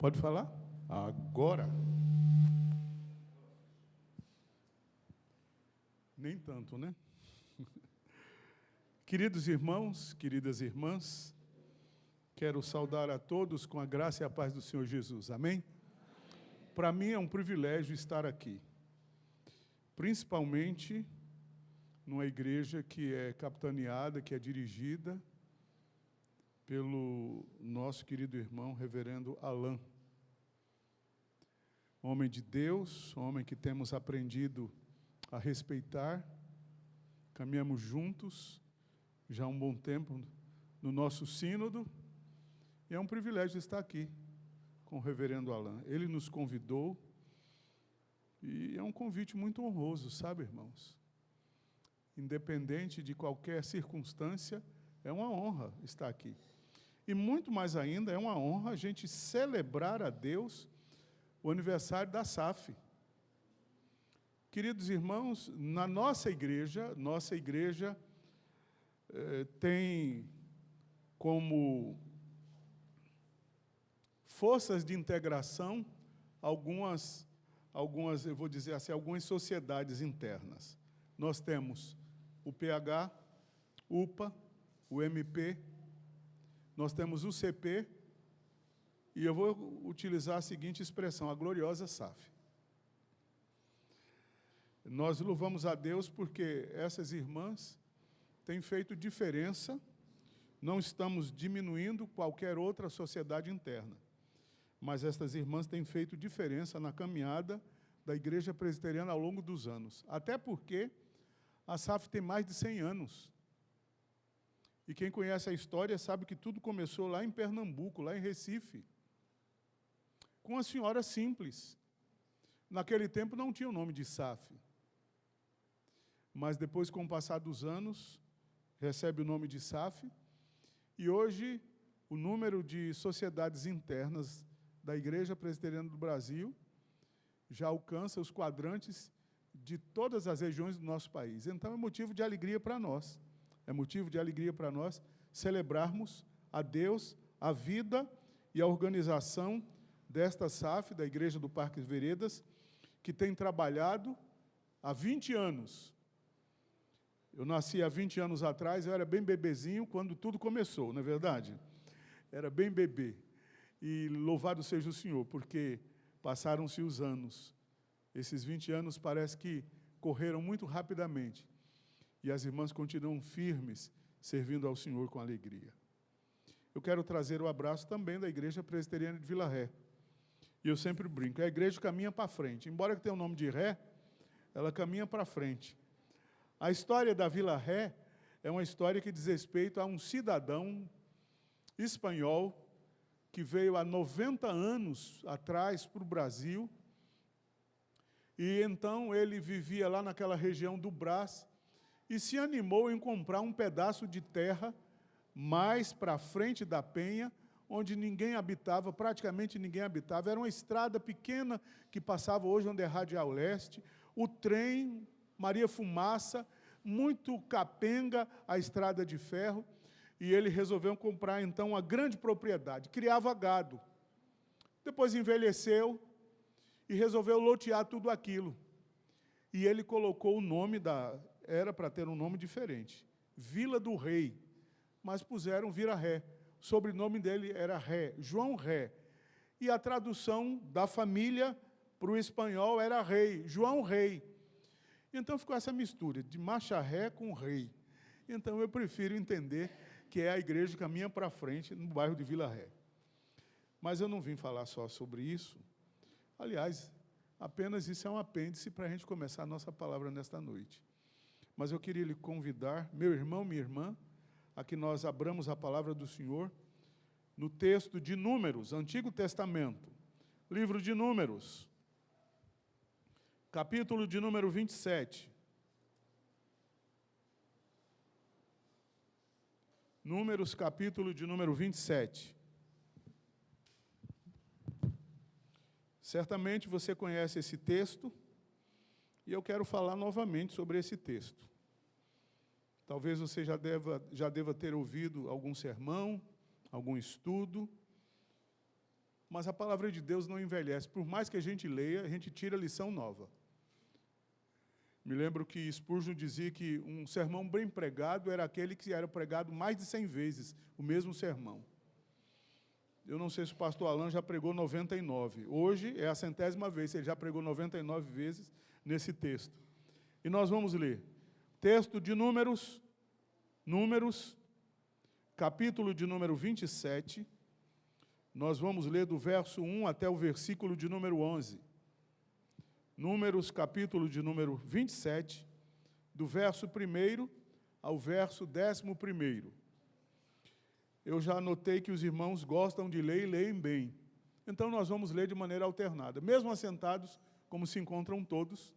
Pode falar? Agora. Nem tanto, né? Queridos irmãos, queridas irmãs, quero saudar a todos com a graça e a paz do Senhor Jesus. Amém? Para mim é um privilégio estar aqui, principalmente numa igreja que é capitaneada, que é dirigida pelo nosso querido irmão, reverendo Alain. Homem de Deus, homem que temos aprendido a respeitar, caminhamos juntos já há um bom tempo no nosso sínodo, e é um privilégio estar aqui com o reverendo Alain. Ele nos convidou, e é um convite muito honroso, sabe, irmãos? Independente de qualquer circunstância, é uma honra estar aqui. E muito mais ainda, é uma honra a gente celebrar a Deus o aniversário da SAF. Queridos irmãos, na nossa igreja tem como forças de integração algumas, eu vou dizer assim, algumas sociedades internas. Nós temos o PH, UPA, o MP, nós temos o CP, e eu vou utilizar a seguinte expressão, a gloriosa SAF. Nós louvamos a Deus porque essas irmãs têm feito diferença, não estamos diminuindo qualquer outra sociedade interna, mas essas irmãs têm feito diferença na caminhada da Igreja Presbiteriana ao longo dos anos, até porque a SAF tem mais de 100 anos. E quem conhece a história sabe que tudo começou lá em Pernambuco, lá em Recife, com uma senhora simples. Naquele tempo não tinha o nome de SAF. Mas depois, com o passar dos anos, recebe o nome de SAF. E hoje, o número de sociedades internas da Igreja Presbiteriana do Brasil já alcança os quadrantes de todas as regiões do nosso país. Então, é motivo de alegria para nós. É motivo de alegria para nós celebrarmos a Deus, a vida e a organização desta SAF, da Igreja do Parque Veredas, que tem trabalhado há 20 anos. Eu nasci há 20 anos atrás, eu era bem bebezinho quando tudo começou, não é verdade? Era bem bebê. E louvado seja o Senhor, porque passaram-se os anos. Esses 20 anos parece que correram muito rapidamente. E as irmãs continuam firmes, servindo ao Senhor com alegria. Eu quero trazer o abraço também da Igreja Presbiteriana de Vila Ré. E eu sempre brinco, a igreja caminha para frente. Embora que tenha o nome de Ré, ela caminha para frente. A história da Vila Ré é uma história que diz respeito a um cidadão espanhol que veio há 90 anos atrás para o Brasil, e então ele vivia lá naquela região do Brás e se animou em comprar um pedaço de terra mais para frente da Penha, onde ninguém habitava, praticamente ninguém habitava. Era uma estrada pequena que passava hoje onde é Radial Leste, o trem, Maria Fumaça, muito capenga a estrada de ferro, e ele resolveu comprar, então, uma grande propriedade, criava gado. Depois envelheceu e resolveu lotear tudo aquilo. E ele colocou o nome era para ter um nome diferente, Vila do Rei, mas puseram Vila Ré. O sobrenome dele era Ré, João Ré. E a tradução da família para o espanhol era Rei, João Rei. Então ficou essa mistura de marcha ré com rei. Então eu prefiro entender que é a igreja que caminha para frente no bairro de Vila Ré. Mas eu não vim falar só sobre isso. Aliás, apenas isso é um apêndice para a gente começar a nossa palavra nesta noite. Mas eu queria lhe convidar, meu irmão, minha irmã, a que nós abramos a palavra do Senhor no texto de Números, Antigo Testamento, livro de Números, capítulo de número 27. Números, capítulo de número 27. Certamente você conhece esse texto, e eu quero falar novamente sobre esse texto. Talvez você já deva ter ouvido algum sermão, algum estudo, mas a palavra de Deus não envelhece. Por mais que a gente leia, a gente tira lição nova. Me lembro que Spurgeon dizia que um sermão bem pregado era aquele que era pregado mais de 100 vezes, o mesmo sermão. Eu não sei se o pastor Alan já pregou 99. Hoje é a 100ª vez, ele já pregou 99 vezes nesse texto. E nós vamos ler. Texto de Números, capítulo de número 27. Nós vamos ler do verso 1 até o versículo de número 11. Números, capítulo de número 27, do verso 1 ao verso 11º. Eu já notei que os irmãos gostam de ler e leem bem. Então, nós vamos ler de maneira alternada. Mesmo assentados, como se encontram todos,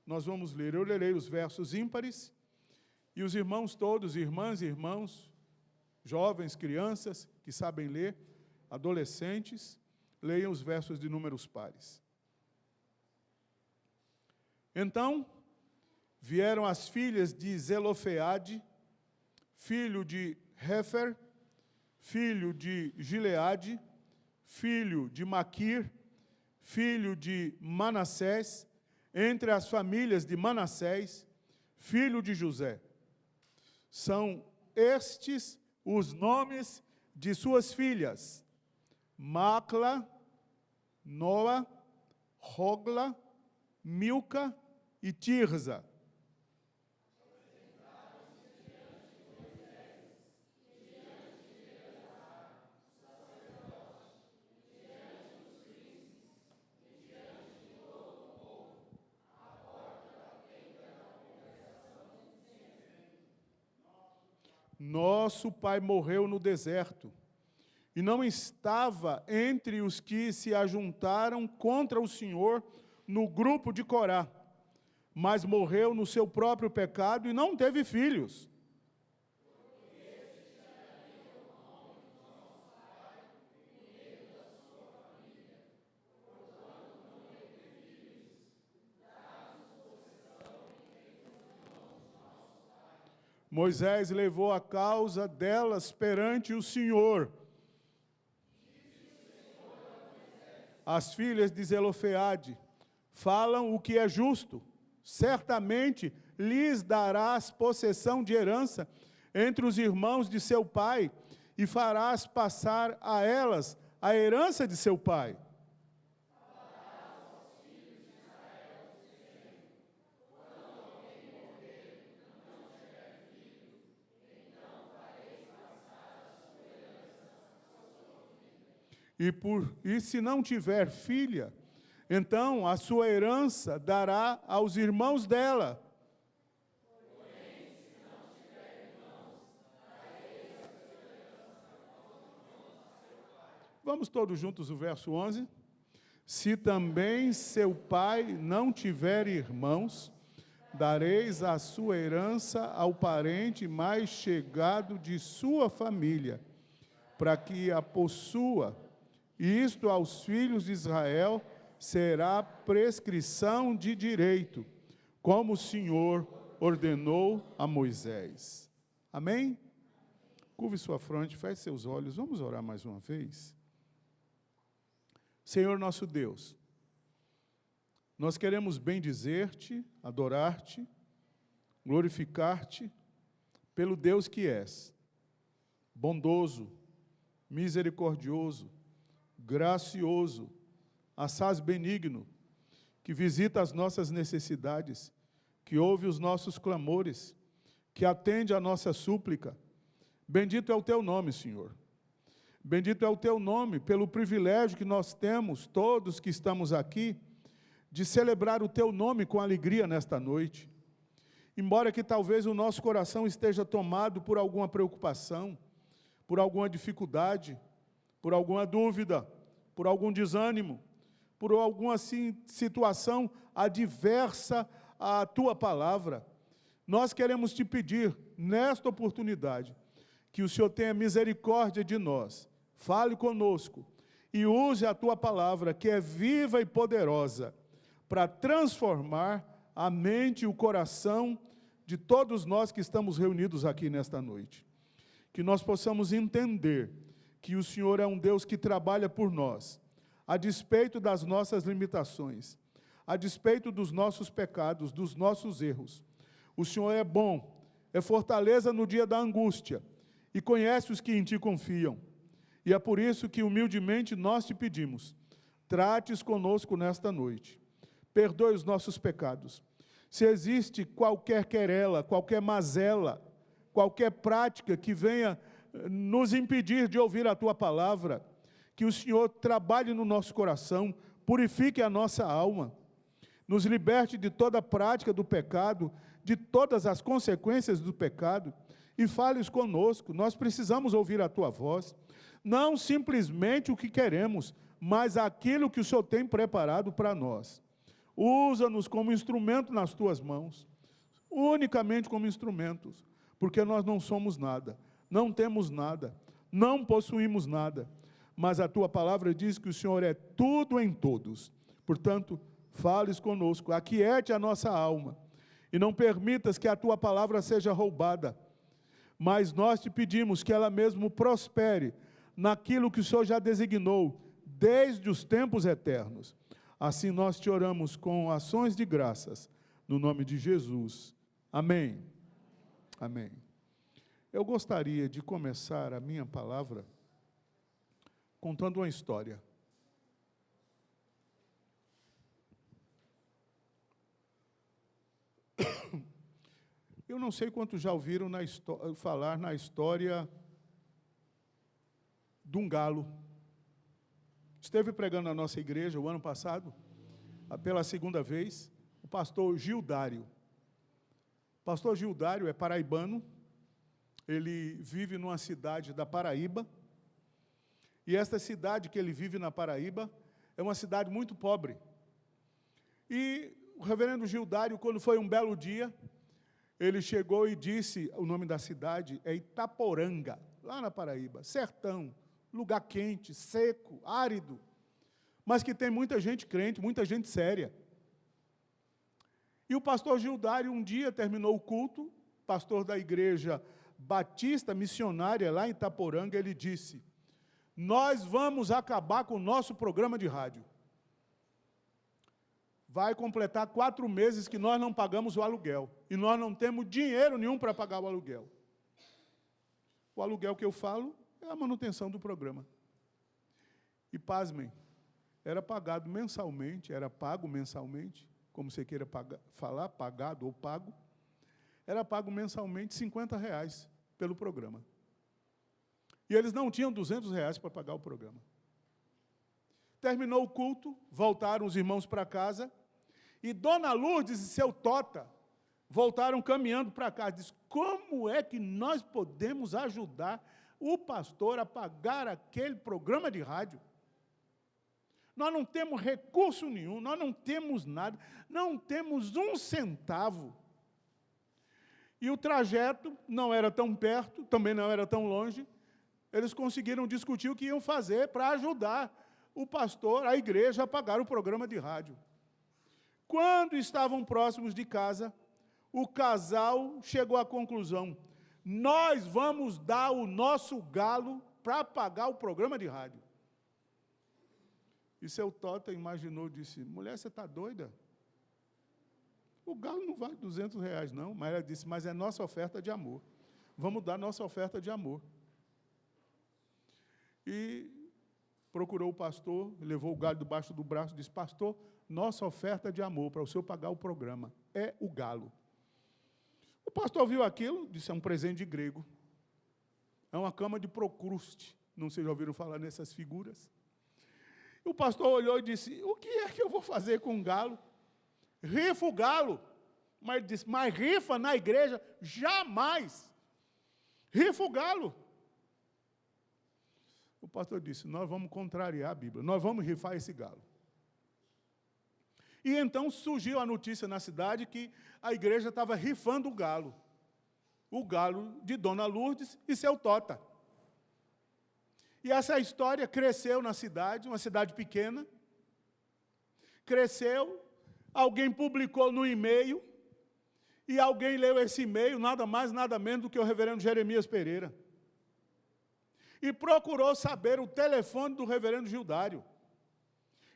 nós vamos ler. Eu lerei os versos ímpares, e os irmãos todos, irmãs e irmãos, jovens, crianças, que sabem ler, adolescentes, leiam os versos de números pares. Então, vieram as filhas de Zelofeade, filho de Hefer, filho de Gileade, filho de Maquir, filho de Manassés, entre as famílias de Manassés, filho de José. São estes os nomes de suas filhas: Macla, Noa, Hogla, Milca e Tirza. Nosso pai morreu no deserto, e não estava entre os que se ajuntaram contra o Senhor no grupo de Corá, mas morreu no seu próprio pecado e não teve filhos. Moisés levou a causa delas perante o Senhor. As filhas de Zelofeade falam o que é justo. Certamente lhes darás possessão de herança entre os irmãos de seu pai, e farás passar a elas a herança de seu pai. E se não tiver filha, então a sua herança dará aos irmãos dela. Vamos todos juntos o verso 11. Se também seu pai não tiver irmãos, dareis a sua herança ao parente mais chegado de sua família, para que a possua. Isto aos filhos de Israel será prescrição de direito, como o Senhor ordenou a Moisés. Amém? Curve sua fronte, feche seus olhos, vamos orar mais uma vez. Senhor nosso Deus, nós queremos bendizer-te, adorar-te, glorificar-te, pelo Deus que és, bondoso, misericordioso, gracioso, assaz benigno, que visita as nossas necessidades, que ouve os nossos clamores, que atende a nossa súplica. Bendito é o teu nome, Senhor. Bendito é o teu nome, pelo privilégio que nós temos, todos que estamos aqui, de celebrar o teu nome com alegria nesta noite. Embora que talvez o nosso coração esteja tomado por alguma preocupação, por alguma dificuldade, por alguma dúvida, por algum desânimo, por alguma situação adversa à tua palavra, nós queremos te pedir, nesta oportunidade, que o Senhor tenha misericórdia de nós, fale conosco e use a tua palavra, que é viva e poderosa, para transformar a mente e o coração de todos nós que estamos reunidos aqui nesta noite. Que nós possamos entender que o Senhor é um Deus que trabalha por nós, a despeito das nossas limitações, a despeito dos nossos pecados, dos nossos erros. O Senhor é bom, é fortaleza no dia da angústia, e conhece os que em Ti confiam. E é por isso que humildemente nós Te pedimos, trates conosco nesta noite, perdoe os nossos pecados. Se existe qualquer querela, qualquer mazela, qualquer prática que venha nos impedir de ouvir a Tua palavra, que o Senhor trabalhe no nosso coração, purifique a nossa alma, nos liberte de toda prática do pecado, de todas as consequências do pecado, e fales conosco. Nós precisamos ouvir a Tua voz, não simplesmente o que queremos, mas aquilo que o Senhor tem preparado para nós. Usa-nos como instrumento nas Tuas mãos, unicamente como instrumentos, porque nós não somos nada, não temos nada, não possuímos nada, mas a Tua palavra diz que o Senhor é tudo em todos. Portanto, fales conosco, aquiete a nossa alma, e não permitas que a Tua palavra seja roubada, mas nós Te pedimos que ela mesmo prospere naquilo que o Senhor já designou, desde os tempos eternos. Assim nós Te oramos com ações de graças, no nome de Jesus. Amém. Amém. Eu gostaria de começar a minha palavra contando uma história. Eu não sei quantos já ouviram falar na história de um galo. Esteve pregando na nossa igreja o ano passado, pela segunda vez, o pastor Gildário. O pastor Gildário é paraibano, ele vive numa cidade da Paraíba, e esta cidade que ele vive na Paraíba é uma cidade muito pobre. E o reverendo Gildário, quando foi um belo dia, ele chegou e disse, o nome da cidade é Itaporanga, lá na Paraíba, sertão, lugar quente, seco, árido, mas que tem muita gente crente, muita gente séria. E o pastor Gildário, um dia, terminou o culto, pastor da igreja batista missionária lá em Itaporanga, ele disse, nós vamos acabar com o nosso programa de rádio. Vai completar 4 meses que nós não pagamos o aluguel. E nós não temos dinheiro nenhum para pagar o aluguel. O aluguel que eu falo é a manutenção do programa. E, pasmem, era pago mensalmente, como você queira falar, pagado ou pago, era pago mensalmente R$50 pelo programa. E eles não tinham R$200 para pagar o programa. Terminou o culto, voltaram os irmãos para casa, e Dona Lourdes e seu Tota voltaram caminhando para casa. Diz, como é que nós podemos ajudar o pastor a pagar aquele programa de rádio? Nós não temos recurso nenhum, nós não temos nada, não temos um centavo. E o trajeto não era tão perto, também não era tão longe. Eles conseguiram discutir o que iam fazer para ajudar o pastor, a igreja, a pagar o programa de rádio. Quando estavam próximos de casa, o casal chegou à conclusão, nós vamos dar o nosso galo para pagar o programa de rádio. E seu Tota imaginou, disse, mulher, você está doida? O galo não vale R$200 não, mas ela disse, mas é nossa oferta de amor. Vamos dar nossa oferta de amor. E procurou o pastor, levou o galo debaixo do braço e disse, pastor, nossa oferta de amor para o senhor pagar o programa é o galo. O pastor viu aquilo, disse, é um presente de grego. É uma cama de Procruste. Não sei se já ouviram falar nessas figuras. E o pastor olhou e disse, o que é que eu vou fazer com um galo? Rifa o galo. Mas ele disse, mas rifa na igreja? Jamais. Rifa o galo. O pastor disse, nós vamos contrariar a Bíblia, nós vamos rifar esse galo. E então surgiu a notícia na cidade que a igreja estava rifando o galo de Dona Lourdes e seu Tota. E essa história cresceu na cidade, uma cidade pequena, cresceu, alguém publicou no e-mail, e alguém leu esse e-mail, nada mais, nada menos do que o reverendo Jeremias Pereira. E procurou saber o telefone do reverendo Gildário.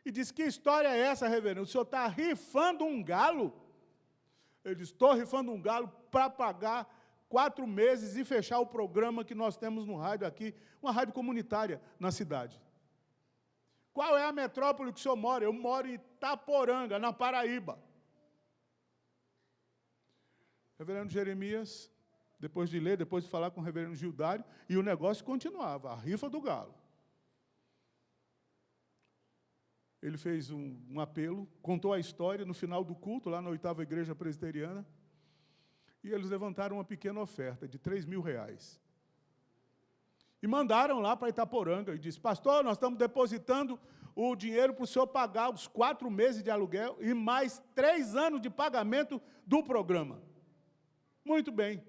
e disse, que história é essa, reverendo? O senhor está rifando um galo? Ele disse, estou rifando um galo para pagar 4 meses e fechar o programa que nós temos no rádio aqui, uma rádio comunitária na cidade. Qual é a metrópole que o senhor mora? Eu moro em Itaporanga, na Paraíba. Reverendo Jeremias, depois de ler, depois de falar com o reverendo Gildário, e o negócio continuava, a rifa do galo. Ele fez um apelo, contou a história no final do culto, lá na 8ª Igreja Presbiteriana, e eles levantaram uma pequena oferta de R$3.000. E mandaram lá para Itaporanga e disse, pastor, nós estamos depositando o dinheiro para o senhor pagar os 4 meses de aluguel e mais 3 anos de pagamento do programa. Muito bem.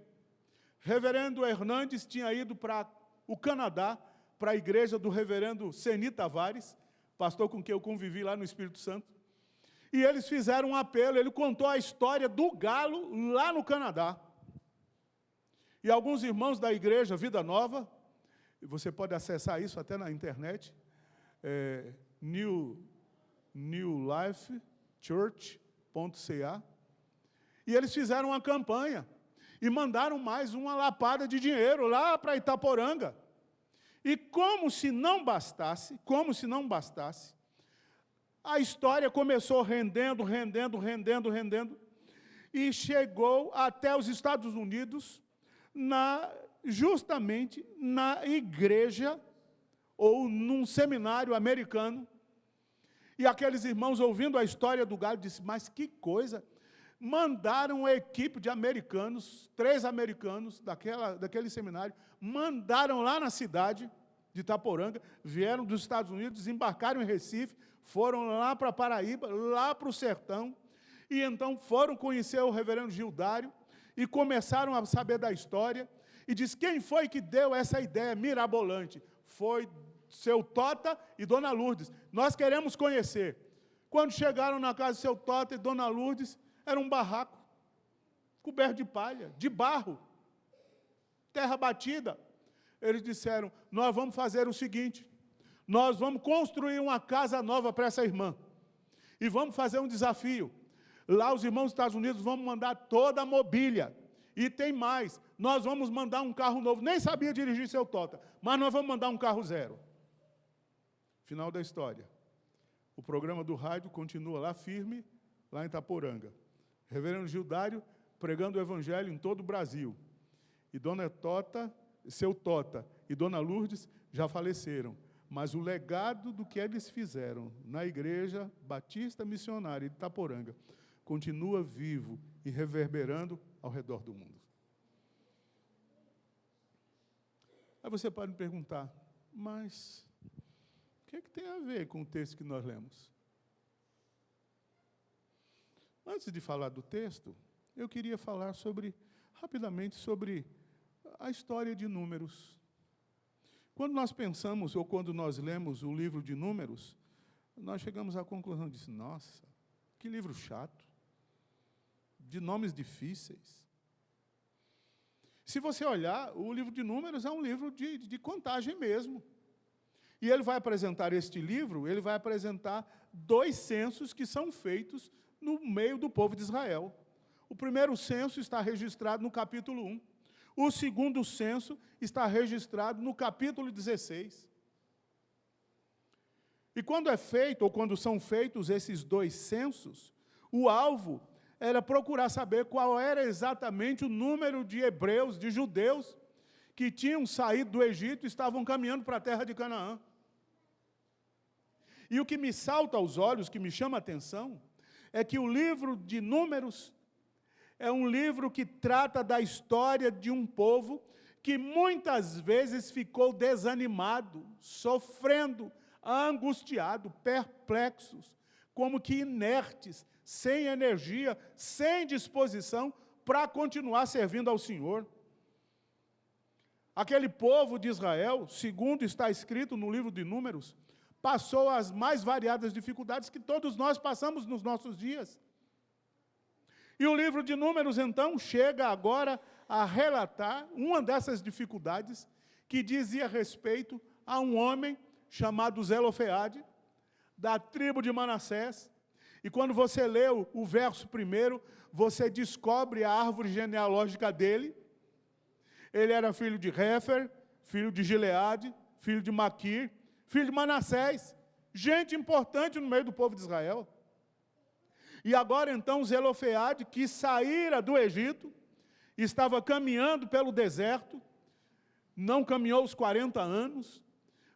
Reverendo Hernandes tinha ido para o Canadá, para a igreja do reverendo Seni Tavares, pastor com quem eu convivi lá no Espírito Santo, e eles fizeram um apelo, ele contou a história do galo lá no Canadá. E alguns irmãos da igreja Vida Nova, e você pode acessar isso até na internet, newlifechurch.ca, e eles fizeram uma campanha, e mandaram mais uma lapada de dinheiro lá para Itaporanga. E como se não bastasse, a história começou rendendo, e chegou até os Estados Unidos, justamente na igreja, ou num seminário americano, e aqueles irmãos, ouvindo a história do galo, disseram, mas que coisa! Mandaram uma equipe de americanos, 3 americanos daquele seminário, mandaram lá na cidade de Itaporanga, vieram dos Estados Unidos, desembarcaram em Recife, foram lá para Paraíba, lá para o sertão, e então foram conhecer o reverendo Gildário, e começaram a saber da história, e diz, quem foi que deu essa ideia mirabolante? Foi seu Tota e Dona Lourdes. Nós queremos conhecer. Quando chegaram na casa de seu Tota e Dona Lourdes, era um barraco, coberto de palha, de barro, terra batida. Eles disseram, nós vamos fazer o seguinte, nós vamos construir uma casa nova para essa irmã, e vamos fazer um desafio. Lá os irmãos dos Estados Unidos vão mandar toda a mobília, e tem mais, nós vamos mandar um carro novo, nem sabia dirigir seu Tota, mas nós vamos mandar um carro zero. Final da história. O programa do rádio continua lá firme, lá em Itaporanga. Reverendo Gildário pregando o evangelho em todo o Brasil. E Dona Tota, seu Tota e Dona Lourdes já faleceram. Mas o legado do que eles fizeram na Igreja Batista Missionária de Itaporanga continua vivo e reverberando ao redor do mundo. Aí você pode me perguntar, mas o que é que tem a ver com o texto que nós lemos? Antes de falar do texto, eu queria falar rapidamente sobre a história de Números. Quando nós pensamos, ou quando nós lemos o livro de Números, nós chegamos à conclusão de, nossa, que livro chato, de nomes difíceis. Se você olhar, o livro de Números é um livro de contagem mesmo. E ele vai apresentar este livro, ele vai apresentar 2 censos que são feitos no meio do povo de Israel. O primeiro censo está registrado no capítulo 1. O segundo censo está registrado no capítulo 16. E quando é feito, ou quando são feitos esses 2 censos, o alvo era procurar saber qual era exatamente o número de hebreus, de judeus, que tinham saído do Egito e estavam caminhando para a terra de Canaã. E o que me salta aos olhos, que me chama a atenção, é que o livro de Números é um livro que trata da história de um povo que muitas vezes ficou desanimado, sofrendo, angustiado, perplexos, como que inertes, sem energia, sem disposição para continuar servindo ao Senhor. Aquele povo de Israel, segundo está escrito no livro de Números, passou as mais variadas dificuldades que todos nós passamos nos nossos dias. E o livro de Números, então, chega agora a relatar uma dessas dificuldades que dizia respeito a um homem chamado Zelofeade, da tribo de Manassés. E quando você lê o verso primeiro, você descobre a árvore genealógica dele. Ele era filho de Réfer, filho de Gileade, filho de Maquir, filho de Manassés. Gente importante no meio do povo de Israel. E agora então Zelofeade, que saíra do Egito, estava caminhando pelo deserto, não caminhou os 40 anos,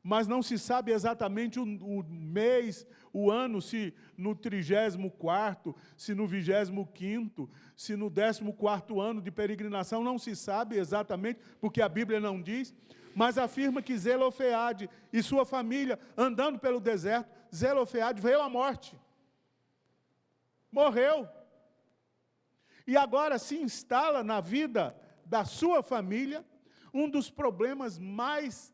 mas não se sabe exatamente o mês, o ano, se no 34º, se no 25º, se no 14º ano de peregrinação, não se sabe exatamente, porque a Bíblia não diz, mas afirma que Zelofeade e sua família, andando pelo deserto, Zelofeade veio à morte. Morreu. E agora se instala na vida da sua família um dos problemas mais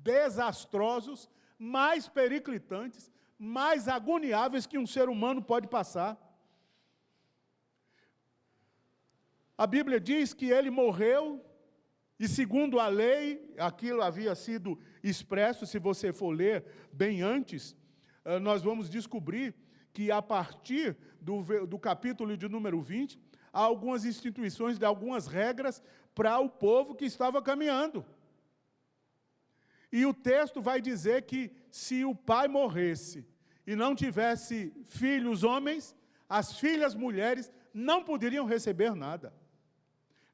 desastrosos, mais periclitantes, mais agoniáveis que um ser humano pode passar. A Bíblia diz que ele morreu, e segundo a lei, aquilo havia sido expresso, se você for ler bem antes, nós vamos descobrir que a partir do capítulo de número 20, há algumas instituições, de algumas regras para o povo que estava caminhando. E o texto vai dizer que se o pai morresse e não tivesse filhos homens, as filhas mulheres não poderiam receber nada.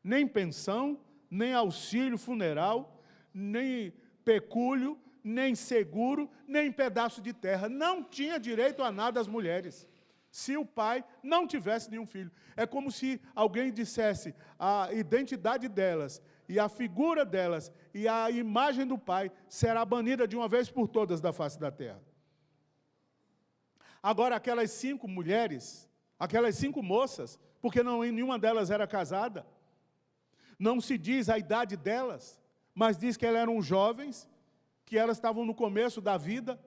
Nem pensão, nem auxílio funeral, nem pecúlio, nem seguro, nem pedaço de terra. Não tinha direito a nada as mulheres, se o pai não tivesse nenhum filho. É como se alguém dissesse a identidade delas, e a figura delas, e a imagem do pai, será banida de uma vez por todas da face da terra. Agora, aquelas 5 mulheres, aquelas 5 moças, porque nenhuma delas era casada, não se diz a idade delas, mas diz que elas eram jovens, que elas estavam no começo da vida.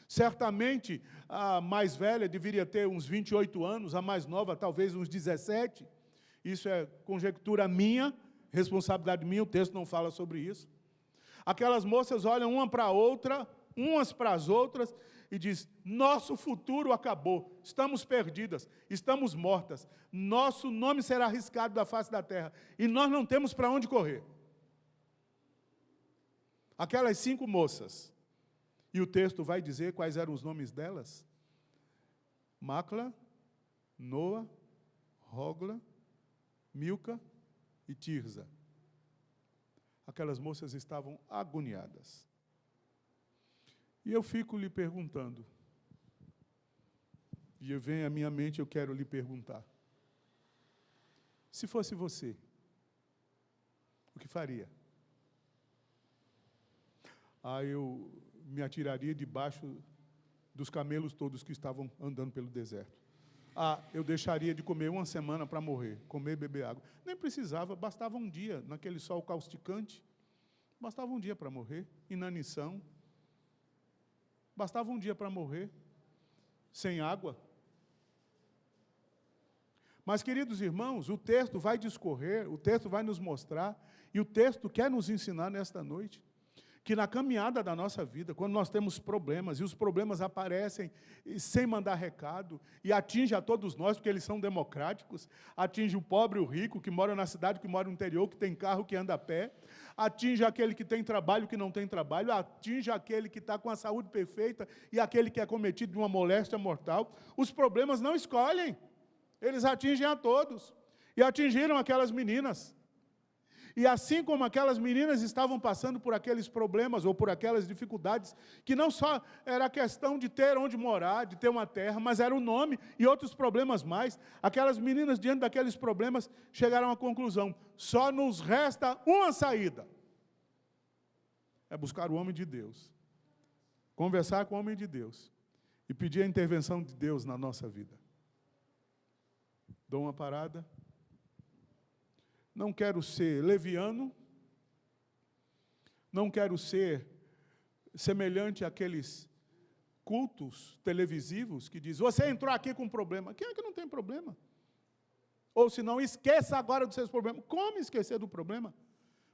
Certamente, a mais velha deveria ter uns 28 anos, a mais nova talvez uns 17. Isso é conjectura minha, responsabilidade minha, o texto não fala sobre isso. Aquelas moças olham uma para a outra, umas para as outras, e diz: nosso futuro acabou, estamos perdidas, estamos mortas, nosso nome será arriscado da face da terra, e nós não temos para onde correr. Aquelas 5 moças, e o texto vai dizer quais eram os nomes delas: Macla, Noa, Hogla, Milca e Tirza. Aquelas moças estavam agoniadas. E eu fico lhe perguntando, e vem à minha mente, eu quero lhe perguntar: se fosse você, o que faria? Eu me atiraria debaixo dos camelos todos que estavam andando pelo deserto. Eu deixaria de comer uma semana para morrer, comer e beber água. Nem precisava, bastava um dia, naquele sol causticante, bastava um dia para morrer, inanição. Bastava um dia para morrer, sem água. Mas, queridos irmãos, o texto vai discorrer, o texto vai nos mostrar, e o texto quer nos ensinar nesta noite, que na caminhada da nossa vida, quando nós temos problemas, e os problemas aparecem sem mandar recado, e atinge a todos nós, porque eles são democráticos, atinge o pobre e o rico, que mora na cidade, que mora no interior, que tem carro, que anda a pé, atinge aquele que tem trabalho, que não tem trabalho, atinge aquele que está com a saúde perfeita, e aquele que é cometido de uma moléstia mortal. Os problemas não escolhem, eles atingem a todos, e atingiram aquelas meninas. E assim como aquelas meninas estavam passando por aqueles problemas ou por aquelas dificuldades, que não só era questão de ter onde morar, de ter uma terra, mas era o nome e outros problemas mais, aquelas meninas, diante daqueles problemas, chegaram à conclusão: só nos resta uma saída. É buscar o homem de Deus, conversar com o homem de Deus e pedir a intervenção de Deus na nossa vida. Dou uma parada. Não quero ser leviano, não quero ser semelhante àqueles cultos televisivos que dizem: você entrou aqui com problema. Quem é que não tem problema? Ou se não, esqueça agora dos seus problemas. Como esquecer do problema?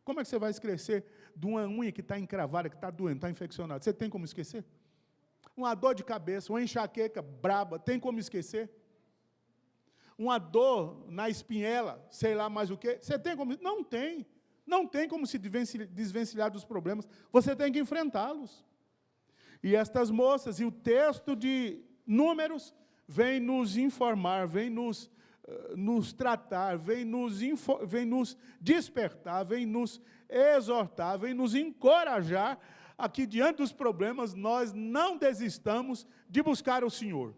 Como é que você vai esquecer de uma unha que está encravada, que está doendo, está infeccionada? Você tem como esquecer? uma dor de cabeça, uma enxaqueca braba, tem como esquecer? Uma dor na espinhela, sei lá mais o quê, você tem como? Não tem. Não tem como se desvencilhar dos problemas, você tem que enfrentá-los. E estas moças, e o texto de Números, vem nos informar, vem nos tratar, vem nos despertar, vem nos exortar, vem nos encorajar a que, diante dos problemas, nós não desistamos de buscar o Senhor.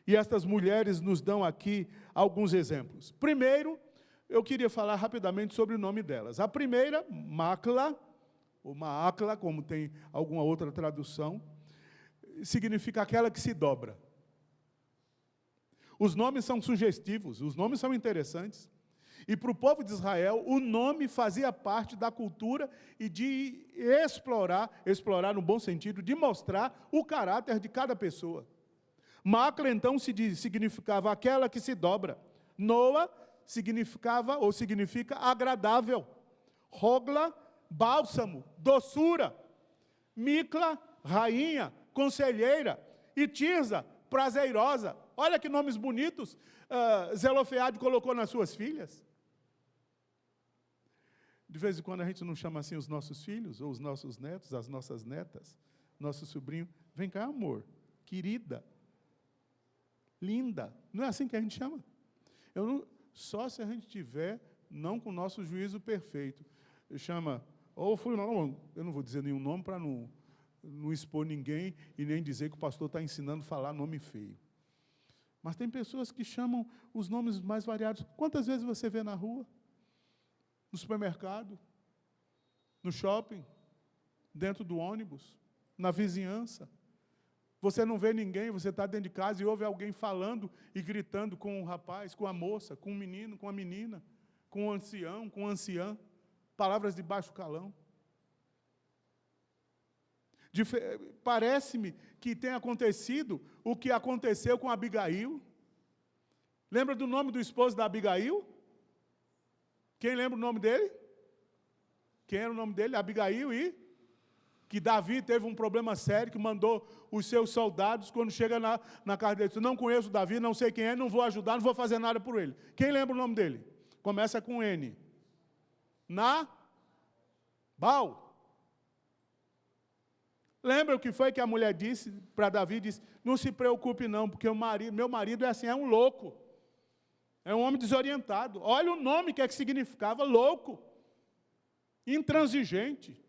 E estas mulheres nos dão aqui alguns exemplos. Primeiro, eu queria falar rapidamente sobre o nome delas. A primeira, Macla, ou Maacla, como tem alguma outra tradução, significa aquela que se dobra. Os nomes são sugestivos, os nomes são interessantes. E para o povo de Israel, o nome fazia parte da cultura e de explorar no bom sentido, de mostrar o caráter de cada pessoa. Macla, então, significava aquela que se dobra. Noa significa agradável. Rogla, bálsamo, doçura. Micla, rainha, conselheira. E Tirza, prazerosa. Olha que nomes bonitos Zelofeade colocou nas suas filhas. De vez em quando a gente não chama assim os nossos filhos, ou os nossos netos, as nossas netas, nosso sobrinho. Vem cá, amor, querida, linda. Não é assim que a gente chama? Só se a gente tiver, não com o nosso juízo perfeito. Chama, eu não vou dizer nenhum nome para não expor ninguém e nem dizer que o pastor está ensinando a falar nome feio. Mas tem pessoas que chamam os nomes mais variados. Quantas vezes você vê na rua? No supermercado? No shopping? Dentro do ônibus? Na vizinhança? Você não vê ninguém, você está dentro de casa e ouve alguém falando e gritando com o rapaz, com a moça, com o menino, com a menina, com o ancião, com a anciã. Palavras de baixo calão. Parece-me que tem acontecido o que aconteceu com Abigail. Lembra do nome do esposo da Abigail? Quem lembra o nome dele? Quem era o nome dele? Abigail e... que Davi teve um problema sério, que mandou os seus soldados, quando chega na casa dele, não conheço Davi, não sei quem é, não vou ajudar, não vou fazer nada por ele. Quem lembra o nome dele? Começa com N. Nabal. Lembra o que foi que a mulher disse para Davi? Disse, não se preocupe não, porque meu marido é assim, é um louco. É um homem desorientado. Olha o nome que significava, louco. Intransigente.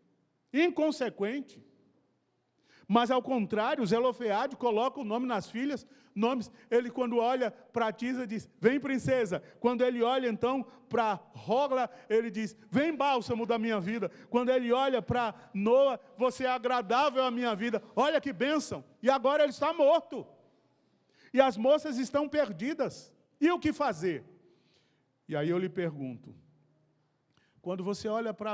Inconsequente. Mas, ao contrário, Zelofeade coloca o nome nas filhas, nomes. Ele, quando olha para Tirza, diz, vem princesa. Quando ele olha, então, para Rogla, ele diz, vem bálsamo da minha vida. Quando ele olha para Noa, você é agradável à minha vida. Olha que bênção. E agora ele está morto. E as moças estão perdidas. E o que fazer? E aí eu lhe pergunto, quando você olha para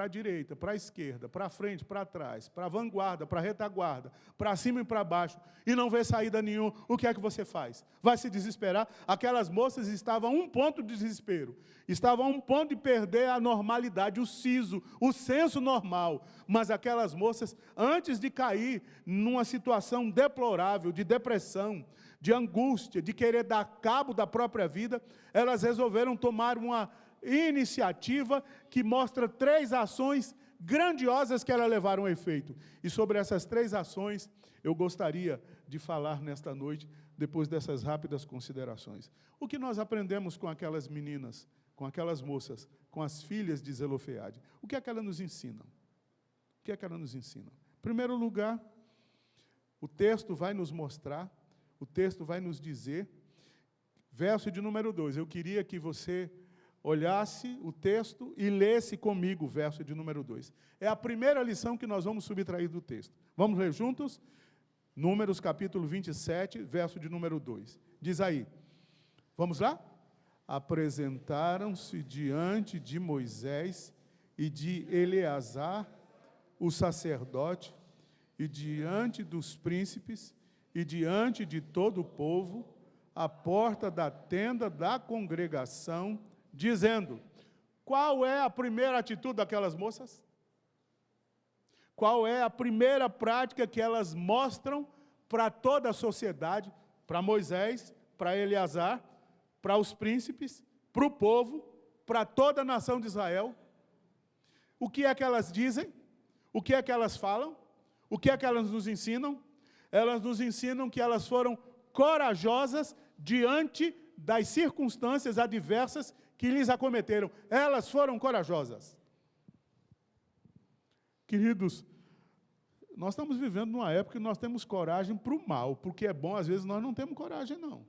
a direita, para a esquerda, para frente, para trás, para a vanguarda, para a retaguarda, para cima e para baixo, e não vê saída nenhuma, o que é que você faz? Vai se desesperar? Aquelas moças estavam a um ponto de desespero, estavam a um ponto de perder a normalidade, o siso, o senso normal. Mas aquelas moças, antes de cair numa situação deplorável, de depressão, de angústia, de querer dar cabo da própria vida, elas resolveram tomar uma iniciativa que mostra 3 ações grandiosas que elas levaram a efeito. E sobre essas 3 ações, eu gostaria de falar nesta noite, depois dessas rápidas considerações. O que nós aprendemos com aquelas meninas, com aquelas moças, com as filhas de Zelofeade? O que é que elas nos ensinam? O que é que elas nos ensinam? Em primeiro lugar, o texto vai nos mostrar, o texto vai nos dizer, verso de número 2, eu queria que você olhasse o texto e lesse comigo o verso de número 2. É a primeira lição que nós vamos subtrair do texto. Vamos ler juntos? Números capítulo 27, verso de número 2. Diz aí, vamos lá? Apresentaram-se diante de Moisés e de Eleazar, o sacerdote, e diante dos príncipes, e diante de todo o povo, à porta da tenda da congregação, dizendo, qual é a primeira atitude daquelas moças? Qual é a primeira prática que elas mostram para toda a sociedade, para Moisés, para Eleazar, para os príncipes, para o povo, para toda a nação de Israel. O que é que elas dizem? O que é que elas falam? O que é que elas nos ensinam? Elas nos ensinam que elas foram corajosas diante das circunstâncias adversas que lhes acometeram. Elas foram corajosas. Queridos, nós estamos vivendo numa época que nós temos coragem para o mal, porque é bom, às vezes nós não temos coragem, não.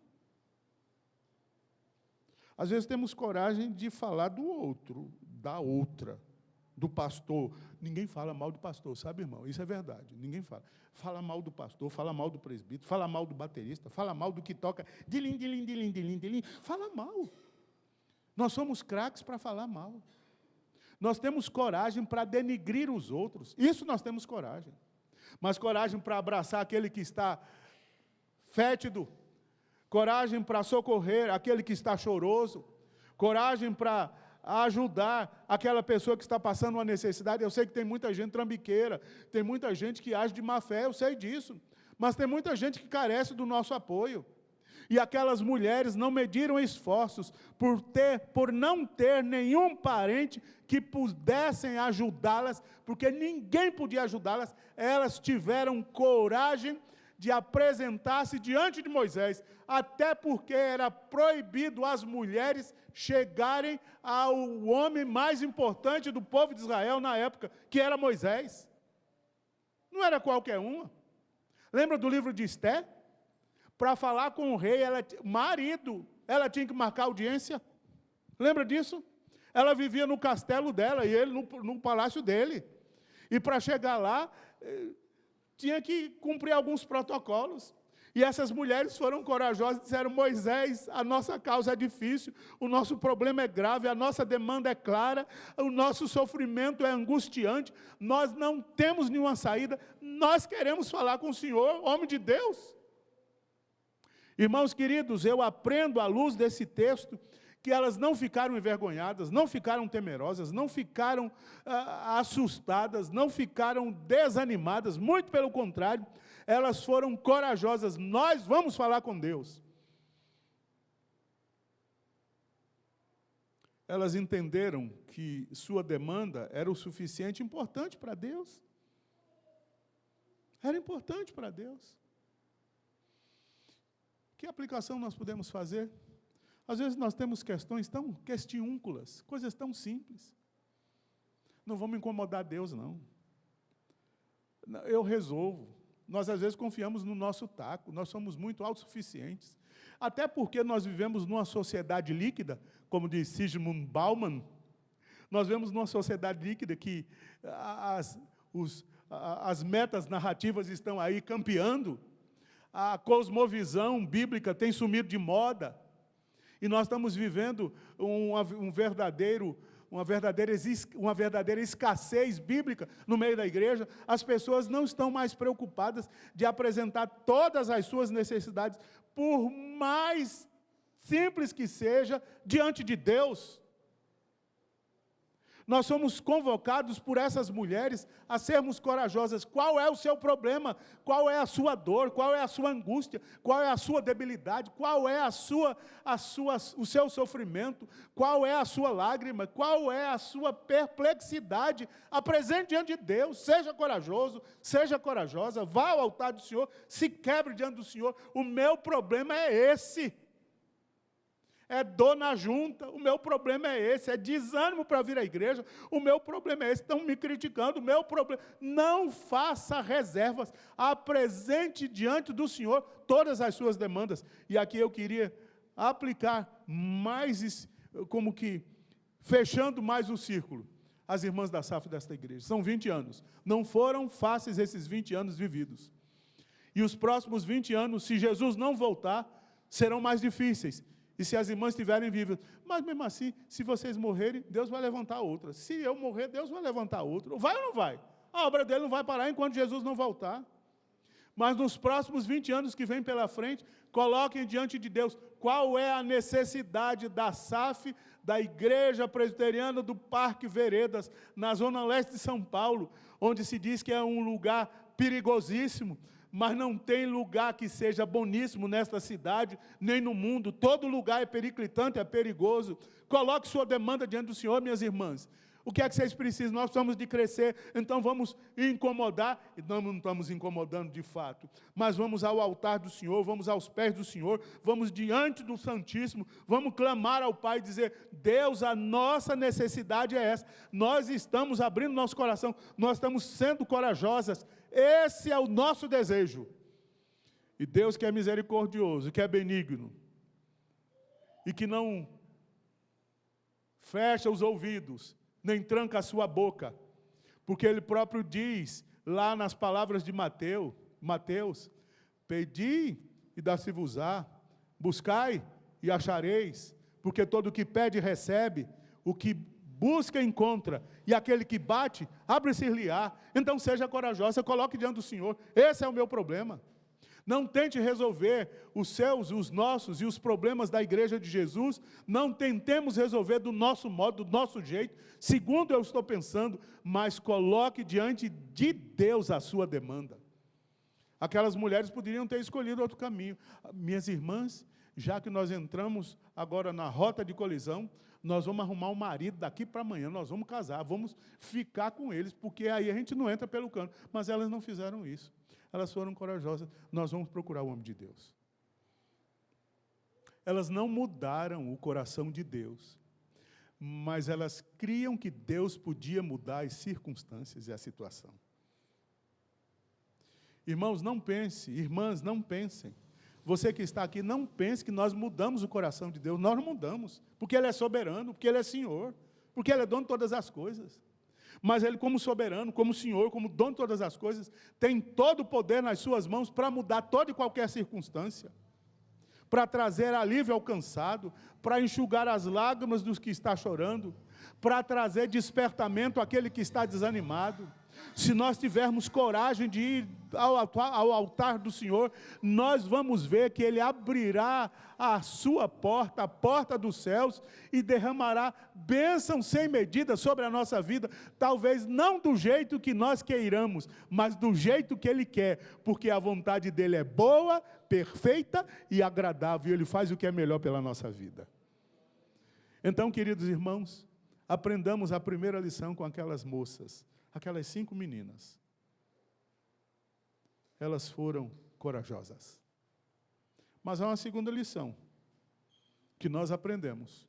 Às vezes temos coragem de falar do outro, da outra, do pastor. Ninguém fala mal do pastor, sabe, irmão? Isso é verdade, ninguém fala. Fala mal do pastor, fala mal do presbítero, fala mal do baterista, fala mal do que toca, dilim, dilim, dilim, dilim, dilim. Fala mal. Nós somos craques para falar mal. Nós temos coragem para denigrir os outros. Isso nós temos coragem. Mas coragem para abraçar aquele que está fétido, coragem para socorrer aquele que está choroso, coragem para ajudar aquela pessoa que está passando uma necessidade. Eu sei que tem muita gente trambiqueira, tem muita gente que age de má fé, eu sei disso, mas tem muita gente que carece do nosso apoio. E aquelas mulheres não mediram esforços por não ter nenhum parente que pudessem ajudá-las, porque ninguém podia ajudá-las. Elas tiveram coragem de apresentar-se diante de Moisés, até porque era proibido as mulheres chegarem ao homem mais importante do povo de Israel na época, que era Moisés. Não era qualquer uma. Lembra do livro de Esté? Para falar com o rei, ela tinha que marcar audiência. Lembra disso? Ela vivia no castelo dela e ele no palácio dele. E para chegar lá, tinha que cumprir alguns protocolos. E essas mulheres foram corajosas e disseram: Moisés, a nossa causa é difícil, o nosso problema é grave, a nossa demanda é clara, o nosso sofrimento é angustiante, nós não temos nenhuma saída, nós queremos falar com o Senhor, homem de Deus. Irmãos queridos, eu aprendo à luz desse texto que elas não ficaram envergonhadas, não ficaram temerosas, não ficaram assustadas, não ficaram desanimadas, muito pelo contrário, elas foram corajosas. Nós vamos falar com Deus. Elas entenderam que sua demanda era o suficiente importante para Deus. Era importante para Deus. Que aplicação nós podemos fazer? Às vezes nós temos questões tão questiúnculas, coisas tão simples. Não vamos incomodar Deus, não. Eu resolvo. Nós, às vezes, confiamos no nosso taco, nós somos muito autossuficientes. Até porque nós vivemos numa sociedade líquida, como diz Zygmunt Bauman, nós vivemos numa sociedade líquida que as metas narrativas estão aí campeando, a cosmovisão bíblica tem sumido de moda, e nós estamos vivendo uma verdadeira escassez bíblica no meio da igreja. As pessoas não estão mais preocupadas de apresentar todas as suas necessidades, por mais simples que seja, diante de Deus. Nós somos convocados por essas mulheres a sermos corajosas. Qual é o seu problema? Qual é a sua dor? Qual é a sua angústia? Qual é a sua debilidade? Qual é o seu sofrimento? Qual é a sua lágrima? Qual é a sua perplexidade? Apresente diante de Deus, seja corajoso, seja corajosa, vá ao altar do Senhor, se quebre diante do Senhor. O meu problema é esse. É dor na junta, o meu problema é esse, é desânimo para vir à igreja, o meu problema é esse, estão me criticando, o meu problema... Não faça reservas, apresente diante do Senhor todas as suas demandas. E aqui eu queria aplicar mais, como que, fechando mais o círculo, as irmãs da SAF desta igreja. São 20 anos, não foram fáceis esses 20 anos vividos. E os próximos 20 anos, se Jesus não voltar, serão mais difíceis. E se as irmãs estiverem vivas, mas mesmo assim, se vocês morrerem, Deus vai levantar outra. Se eu morrer, Deus vai levantar outra. Vai ou não vai? A obra dele não vai parar enquanto Jesus não voltar. Mas nos próximos 20 anos que vem pela frente, coloquem diante de Deus qual é a necessidade da SAF, da Igreja Presbiteriana do Parque Veredas, na zona leste de São Paulo, onde se diz que é um lugar perigosíssimo, mas não tem lugar que seja boníssimo nesta cidade, nem no mundo. Todo lugar é periclitante, é perigoso. Coloque sua demanda diante do Senhor, minhas irmãs. O que é que vocês precisam? Nós precisamos de crescer, então vamos incomodar, e não estamos incomodando de fato, mas vamos ao altar do Senhor, vamos aos pés do Senhor, vamos diante do Santíssimo, vamos clamar ao Pai e dizer: Deus, a nossa necessidade é essa, nós estamos abrindo nosso coração, nós estamos sendo corajosas, esse é o nosso desejo. E Deus, que é misericordioso, que é benigno, e que não fecha os ouvidos, nem tranca a sua boca, porque Ele próprio diz, lá nas palavras de Mateus, pedi e dá-se-vos-á, buscai e achareis, porque todo o que pede recebe, o que busca encontra, e aquele que bate, abre-se-lhe-á. Então seja corajosa, coloque diante do Senhor, esse é o meu problema. Não tente resolver os seus, os nossos e os problemas da igreja de Jesus. Não tentemos resolver do nosso modo, do nosso jeito, segundo eu estou pensando, mas coloque diante de Deus a sua demanda. Aquelas mulheres poderiam ter escolhido outro caminho. Minhas irmãs, já que nós entramos agora na rota de colisão, nós vamos arrumar um marido daqui para amanhã, nós vamos casar, vamos ficar com eles, porque aí a gente não entra pelo cano. Mas elas não fizeram isso. Elas foram corajosas, nós vamos procurar o homem de Deus. Elas não mudaram o coração de Deus, mas elas criam que Deus podia mudar as circunstâncias e a situação. Irmãos, não pense, irmãs, não pensem. Você que está aqui, não pense que nós mudamos o coração de Deus. Nós não mudamos, porque Ele é soberano, porque Ele é Senhor, porque Ele é dono de todas as coisas. Mas Ele, como soberano, como Senhor, como dono de todas as coisas, tem todo o poder nas suas mãos para mudar toda e qualquer circunstância, para trazer alívio ao cansado, para enxugar as lágrimas dos que está chorando, para trazer despertamento àquele que está desanimado. Se nós tivermos coragem de ir ao altar do Senhor, nós vamos ver que Ele abrirá a sua porta, a porta dos céus, e derramará bênção sem medida sobre a nossa vida, talvez não do jeito que nós queiramos, mas do jeito que Ele quer, porque a vontade dEle é boa, perfeita e agradável, e Ele faz o que é melhor pela nossa vida. Então, queridos irmãos, aprendamos a primeira lição com aquelas moças, aquelas 5 meninas. Elas foram corajosas. Mas há uma segunda lição que nós aprendemos.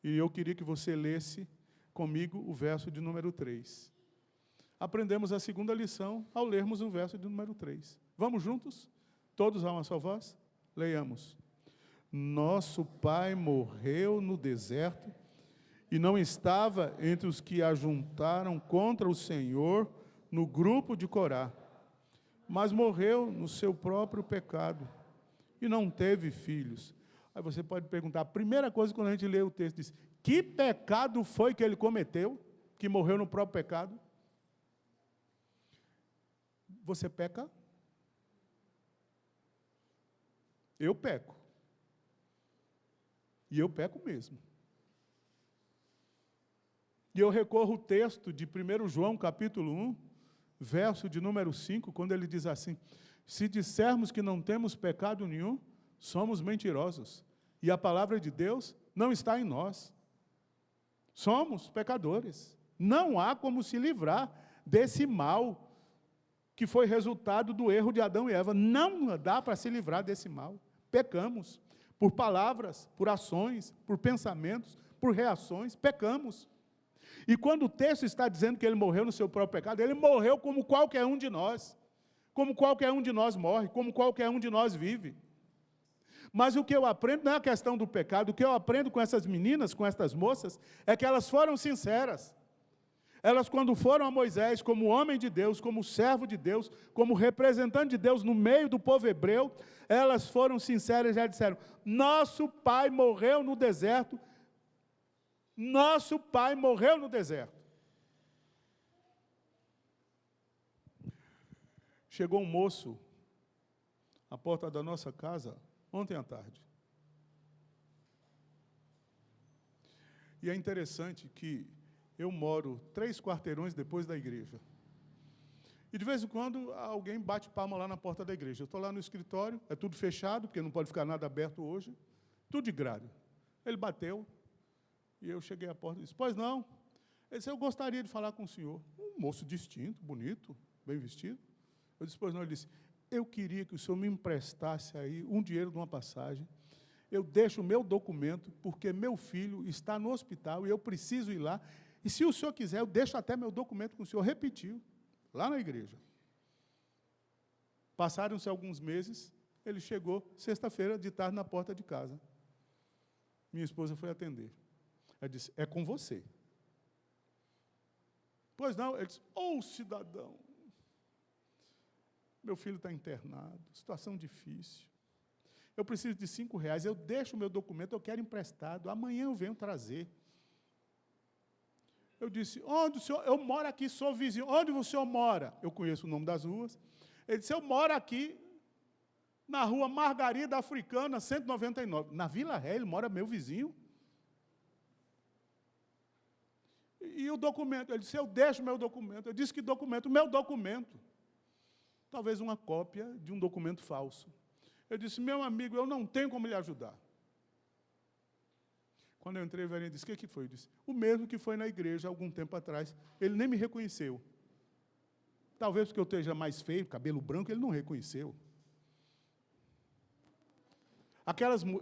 E eu queria que você lesse comigo o verso de número 3. Aprendemos a segunda lição ao lermos o verso de número 3. Vamos juntos? Todos a uma só voz? Leiamos. Nosso pai morreu no deserto e não estava entre os que ajuntaram contra o Senhor no grupo de Corá, mas morreu no seu próprio pecado e não teve filhos. Aí você pode perguntar, a primeira coisa quando a gente lê o texto diz, que pecado foi que ele cometeu, que morreu no próprio pecado? Você peca? Eu peco. E eu peco mesmo. E eu recorro ao texto de 1 João, capítulo 1, verso de número 5, quando ele diz assim, se dissermos que não temos pecado nenhum, somos mentirosos, e a palavra de Deus não está em nós. Somos pecadores. Não há como se livrar desse mal que foi resultado do erro de Adão e Eva. Não dá para se livrar desse mal. Pecamos. Por palavras, por ações, por pensamentos, por reações, pecamos. E quando o texto está dizendo que ele morreu no seu próprio pecado, ele morreu como qualquer um de nós. Como qualquer um de nós morre, como qualquer um de nós vive. Mas o que eu aprendo não é a questão do pecado, o que eu aprendo com essas meninas, com essas moças, é que elas foram sinceras. Elas, quando foram a Moisés, como homem de Deus, como servo de Deus, como representante de Deus no meio do povo hebreu, elas foram sinceras e já disseram, nosso pai morreu no deserto, nosso pai morreu no deserto. Chegou um moço à porta da nossa casa ontem à tarde. E é interessante que eu moro 3 quarteirões depois da igreja. E de vez em quando alguém bate palma lá na porta da igreja. Eu estou lá no escritório, é tudo fechado, porque não pode ficar nada aberto hoje. Tudo de grade. Ele bateu, e eu cheguei à porta e disse, pois não. Ele disse, eu gostaria de falar com o senhor. Um moço distinto, bonito, bem vestido. Eu disse, pois não. Ele disse, eu queria que o senhor me emprestasse aí um dinheiro de uma passagem. Eu deixo o meu documento, porque meu filho está no hospital e eu preciso ir lá. E se o senhor quiser, eu deixo até meu documento com o senhor. Repetiu, lá na igreja. Passaram-se alguns meses, ele chegou sexta-feira de tarde na porta de casa. Minha esposa foi atender. Ela disse, é com você. Pois não, ele disse, cidadão, meu filho está internado, situação difícil. Eu preciso de R$5, eu deixo o meu documento, eu quero emprestado, amanhã eu venho trazer. Eu disse, onde o senhor... Eu moro aqui, sou vizinho. Onde o senhor mora? Eu conheço o nome das ruas. Ele disse, eu moro aqui, na rua Margarida Africana, 199. Na Vila Ré, ele mora meu vizinho. E o documento? Ele disse, eu deixo meu documento. Eu disse, que documento? Meu documento. Talvez uma cópia de um documento falso. Eu disse, meu amigo, eu não tenho como lhe ajudar. Quando eu entrei, o velhinho disse, o que foi? Eu disse, o mesmo que foi na igreja, algum tempo atrás. Ele nem me reconheceu. Talvez porque eu esteja mais feio, cabelo branco, ele não reconheceu.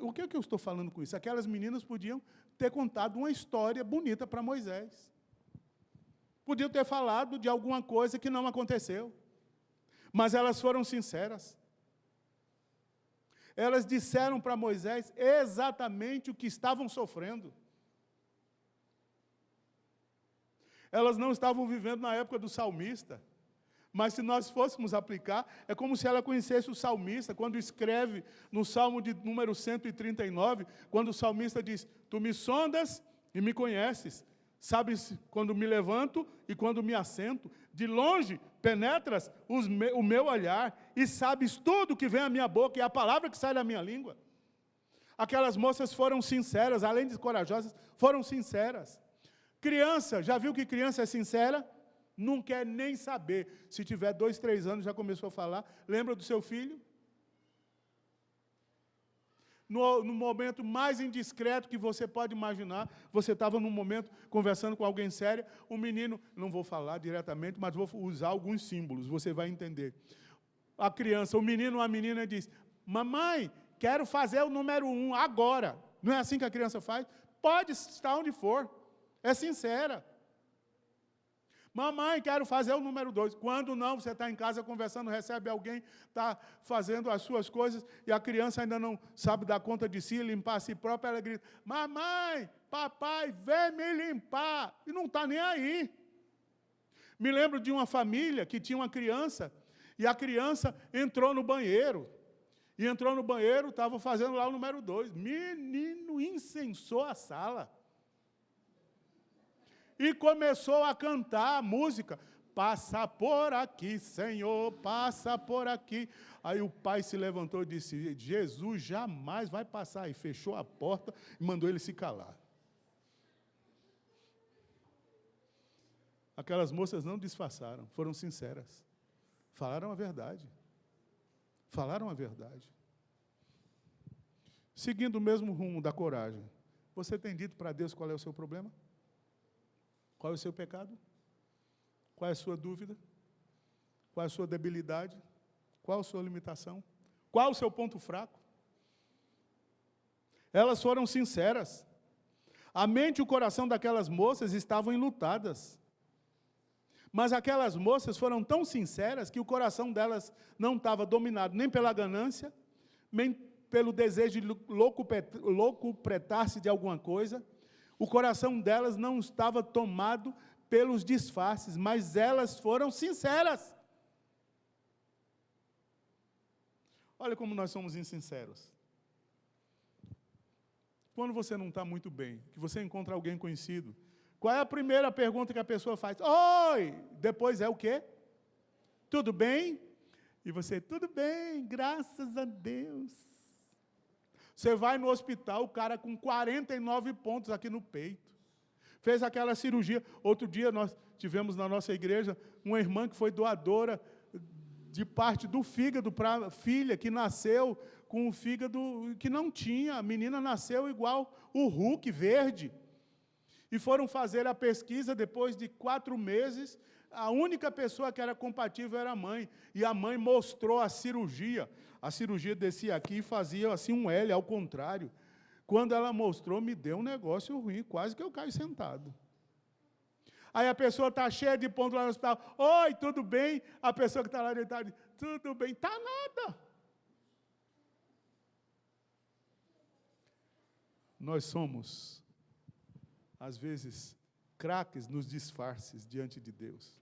O que é que eu estou falando com isso? Aquelas meninas podiam ter contado uma história bonita para Moisés. Podiam ter falado de alguma coisa que não aconteceu. Mas elas foram sinceras. Elas disseram para Moisés exatamente o que estavam sofrendo. Elas não estavam vivendo na época do salmista. Mas se nós fôssemos aplicar, é como se ela conhecesse o salmista, quando escreve no Salmo de número 139, quando o salmista diz, tu me sondas e me conheces, sabes quando me levanto e quando me assento, de longe penetras o meu olhar e sabes tudo que vem à minha boca e a palavra que sai da minha língua. Aquelas moças foram sinceras, além de corajosas, foram sinceras. Criança, já viu que criança é sincera? Não quer nem saber. Se tiver 2, 3 anos, já começou a falar. Lembra do seu filho? No momento mais indiscreto que você pode imaginar, você estava num momento conversando com alguém sério, um menino, não vou falar diretamente, mas vou usar alguns símbolos, você vai entender. A criança, o menino ou a menina diz, mamãe, quero fazer o número 1 agora. Não é assim que a criança faz? Pode estar onde for. É sincera. Mamãe, quero fazer o número 2. Quando não, você está em casa conversando, recebe alguém, está fazendo as suas coisas, e a criança ainda não sabe dar conta de si, limpar a si própria, ela grita, mamãe, papai, vem me limpar. E não está nem aí. Me lembro de uma família que tinha uma criança, e a criança entrou no banheiro. E entrou no banheiro, estava fazendo lá o número 2. Menino incensou a sala. E começou a cantar a música, passa por aqui, Senhor, passa por aqui. Aí o pai se levantou e disse, Jesus jamais vai passar. E fechou a porta e mandou ele se calar. Aquelas moças não disfarçaram, foram sinceras. Falaram a verdade. Falaram a verdade. Seguindo o mesmo rumo da coragem, você tem dito para Deus qual é o seu problema? Qual é o seu pecado? Qual é a sua dúvida? Qual é a sua debilidade? Qual a sua limitação? Qual o seu ponto fraco? Elas foram sinceras. A mente e o coração daquelas moças estavam enlutadas. Mas aquelas moças foram tão sinceras que o coração delas não estava dominado nem pela ganância, nem pelo desejo de locupletar-se de alguma coisa. O coração delas não estava tomado pelos disfarces, mas elas foram sinceras. Olha como nós somos insinceros. Quando você não está muito bem, que você encontra alguém conhecido, qual é a primeira pergunta que a pessoa faz? Oi! Depois é o quê? Tudo bem? E você, tudo bem, graças a Deus. Você vai no hospital, o cara com 49 pontos aqui no peito. Fez aquela cirurgia. Outro dia nós tivemos na nossa igreja uma irmã que foi doadora de parte do fígado para a filha que nasceu com o fígado que não tinha. A menina nasceu igual o Hulk verde. E foram fazer a pesquisa depois de 4 meses. A única pessoa que era compatível era a mãe. E a mãe mostrou a cirurgia. A cirurgia descia aqui e fazia assim um L, ao contrário. Quando ela mostrou, me deu um negócio ruim, quase que eu caio sentado. Aí a pessoa está cheia de ponto lá no hospital. Oi, tudo bem? A pessoa que está lá deitada, tudo bem? Está nada. Nós somos, às vezes, craques nos disfarces diante de Deus.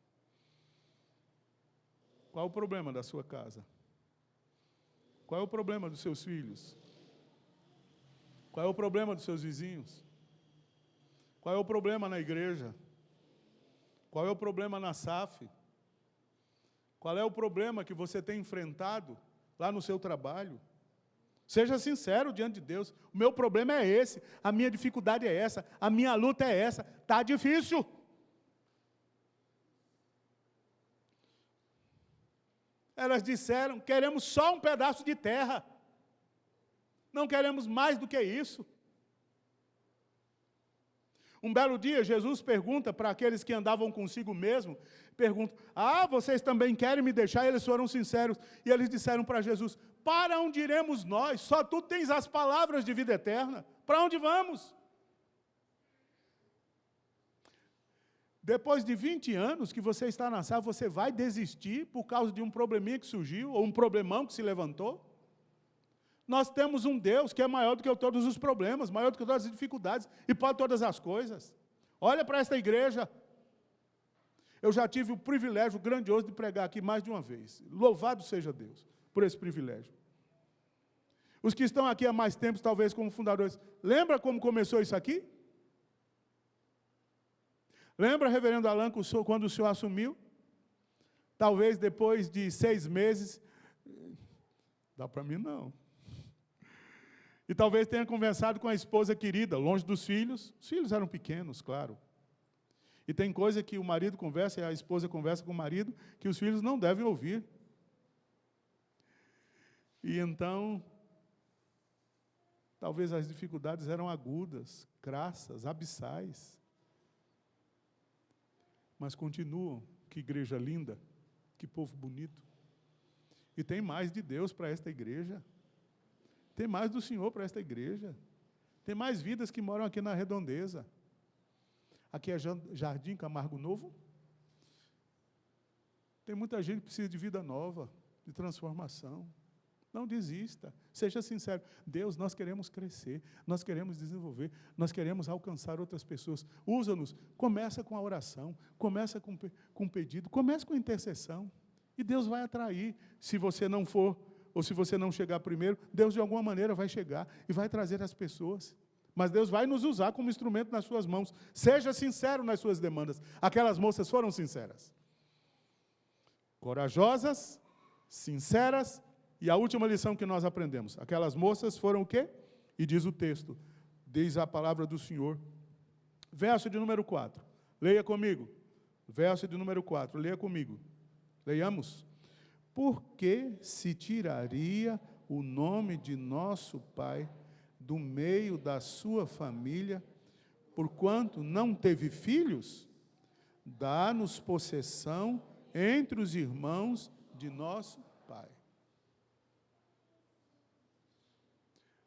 Qual o problema da sua casa? Qual é o problema dos seus filhos? Qual é o problema dos seus vizinhos? Qual é o problema na igreja? Qual é o problema na SAF? Qual é o problema que você tem enfrentado lá no seu trabalho? Seja sincero diante de Deus. O meu problema é esse, a minha dificuldade é essa, a minha luta é essa. Está difícil. Elas disseram, queremos só um pedaço de terra. Não queremos mais do que isso. Um belo dia, Jesus pergunta para aqueles que andavam consigo mesmo, pergunta, vocês também querem me deixar? E eles foram sinceros, e eles disseram para Jesus, para onde iremos nós? Só tu tens as palavras de vida eterna. Para onde vamos? Depois de 20 anos que você está na SAF, você vai desistir por causa de um probleminha que surgiu, ou um problemão que se levantou? Nós temos um Deus que é maior do que todos os problemas, maior do que todas as dificuldades, e pode todas as coisas. Olha para esta igreja. Eu já tive o privilégio grandioso de pregar aqui mais de uma vez. Louvado seja Deus por esse privilégio. Os que estão aqui há mais tempo, talvez como fundadores, lembra como começou isso aqui? Lembra, reverendo Alan, quando o senhor assumiu? Talvez depois de 6 meses, dá para mim não. E talvez tenha conversado com a esposa querida, longe dos filhos. Os filhos eram pequenos, claro. E tem coisa que o marido conversa e a esposa conversa com o marido que os filhos não devem ouvir. E então, talvez as dificuldades eram agudas, crassas, abissais. Mas continuam. Que igreja linda, que povo bonito. E tem mais de Deus para esta igreja. Tem mais do Senhor para esta igreja. Tem mais vidas que moram aqui na redondeza. Aqui é Jardim Camargo Novo. Tem muita gente que precisa de vida nova, de transformação. Não desista. Seja sincero. Deus, nós queremos crescer, nós queremos desenvolver, nós queremos alcançar outras pessoas. Usa-nos. Começa com a oração, começa com pedido, começa com a intercessão. E Deus vai atrair. Se você não for, ou se você não chegar primeiro, Deus de alguma maneira vai chegar e vai trazer as pessoas. Mas Deus vai nos usar como instrumento nas suas mãos. Seja sincero nas suas demandas. Aquelas moças foram sinceras. Corajosas, sinceras, e a última lição que nós aprendemos. Aquelas moças foram o quê? E diz o texto, diz a palavra do Senhor. Verso de número 4. Leia comigo. Verso de número 4. Leia comigo. Leiamos. Por que se tiraria o nome de nosso pai do meio da sua família, porquanto não teve filhos? Dá-nos possessão entre os irmãos de nosso pai.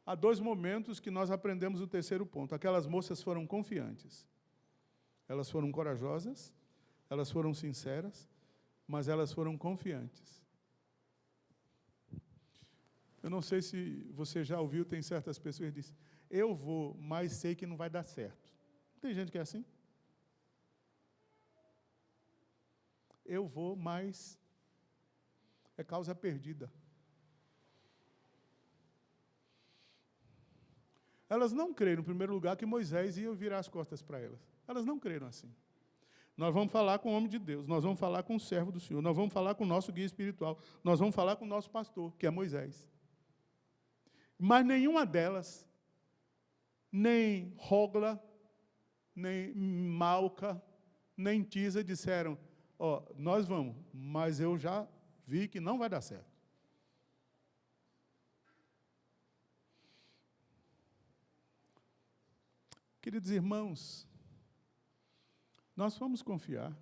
Há 2 momentos que nós aprendemos o terceiro ponto. Aquelas moças foram confiantes. Elas foram corajosas, elas foram sinceras, mas elas foram confiantes. Eu não sei se você já ouviu, tem certas pessoas que dizem, eu vou, mas sei que não vai dar certo. Tem gente que é assim? Eu vou, mas é causa perdida. Elas não creram, em primeiro lugar, que Moisés ia virar as costas para elas. Elas não creram assim. Nós vamos falar com o homem de Deus, nós vamos falar com o servo do Senhor, nós vamos falar com o nosso guia espiritual, nós vamos falar com o nosso pastor, que é Moisés. Mas nenhuma delas, nem Hogla, nem Malca, nem Tisa disseram, nós vamos, mas eu já vi que não vai dar certo. Queridos irmãos, nós vamos confiar.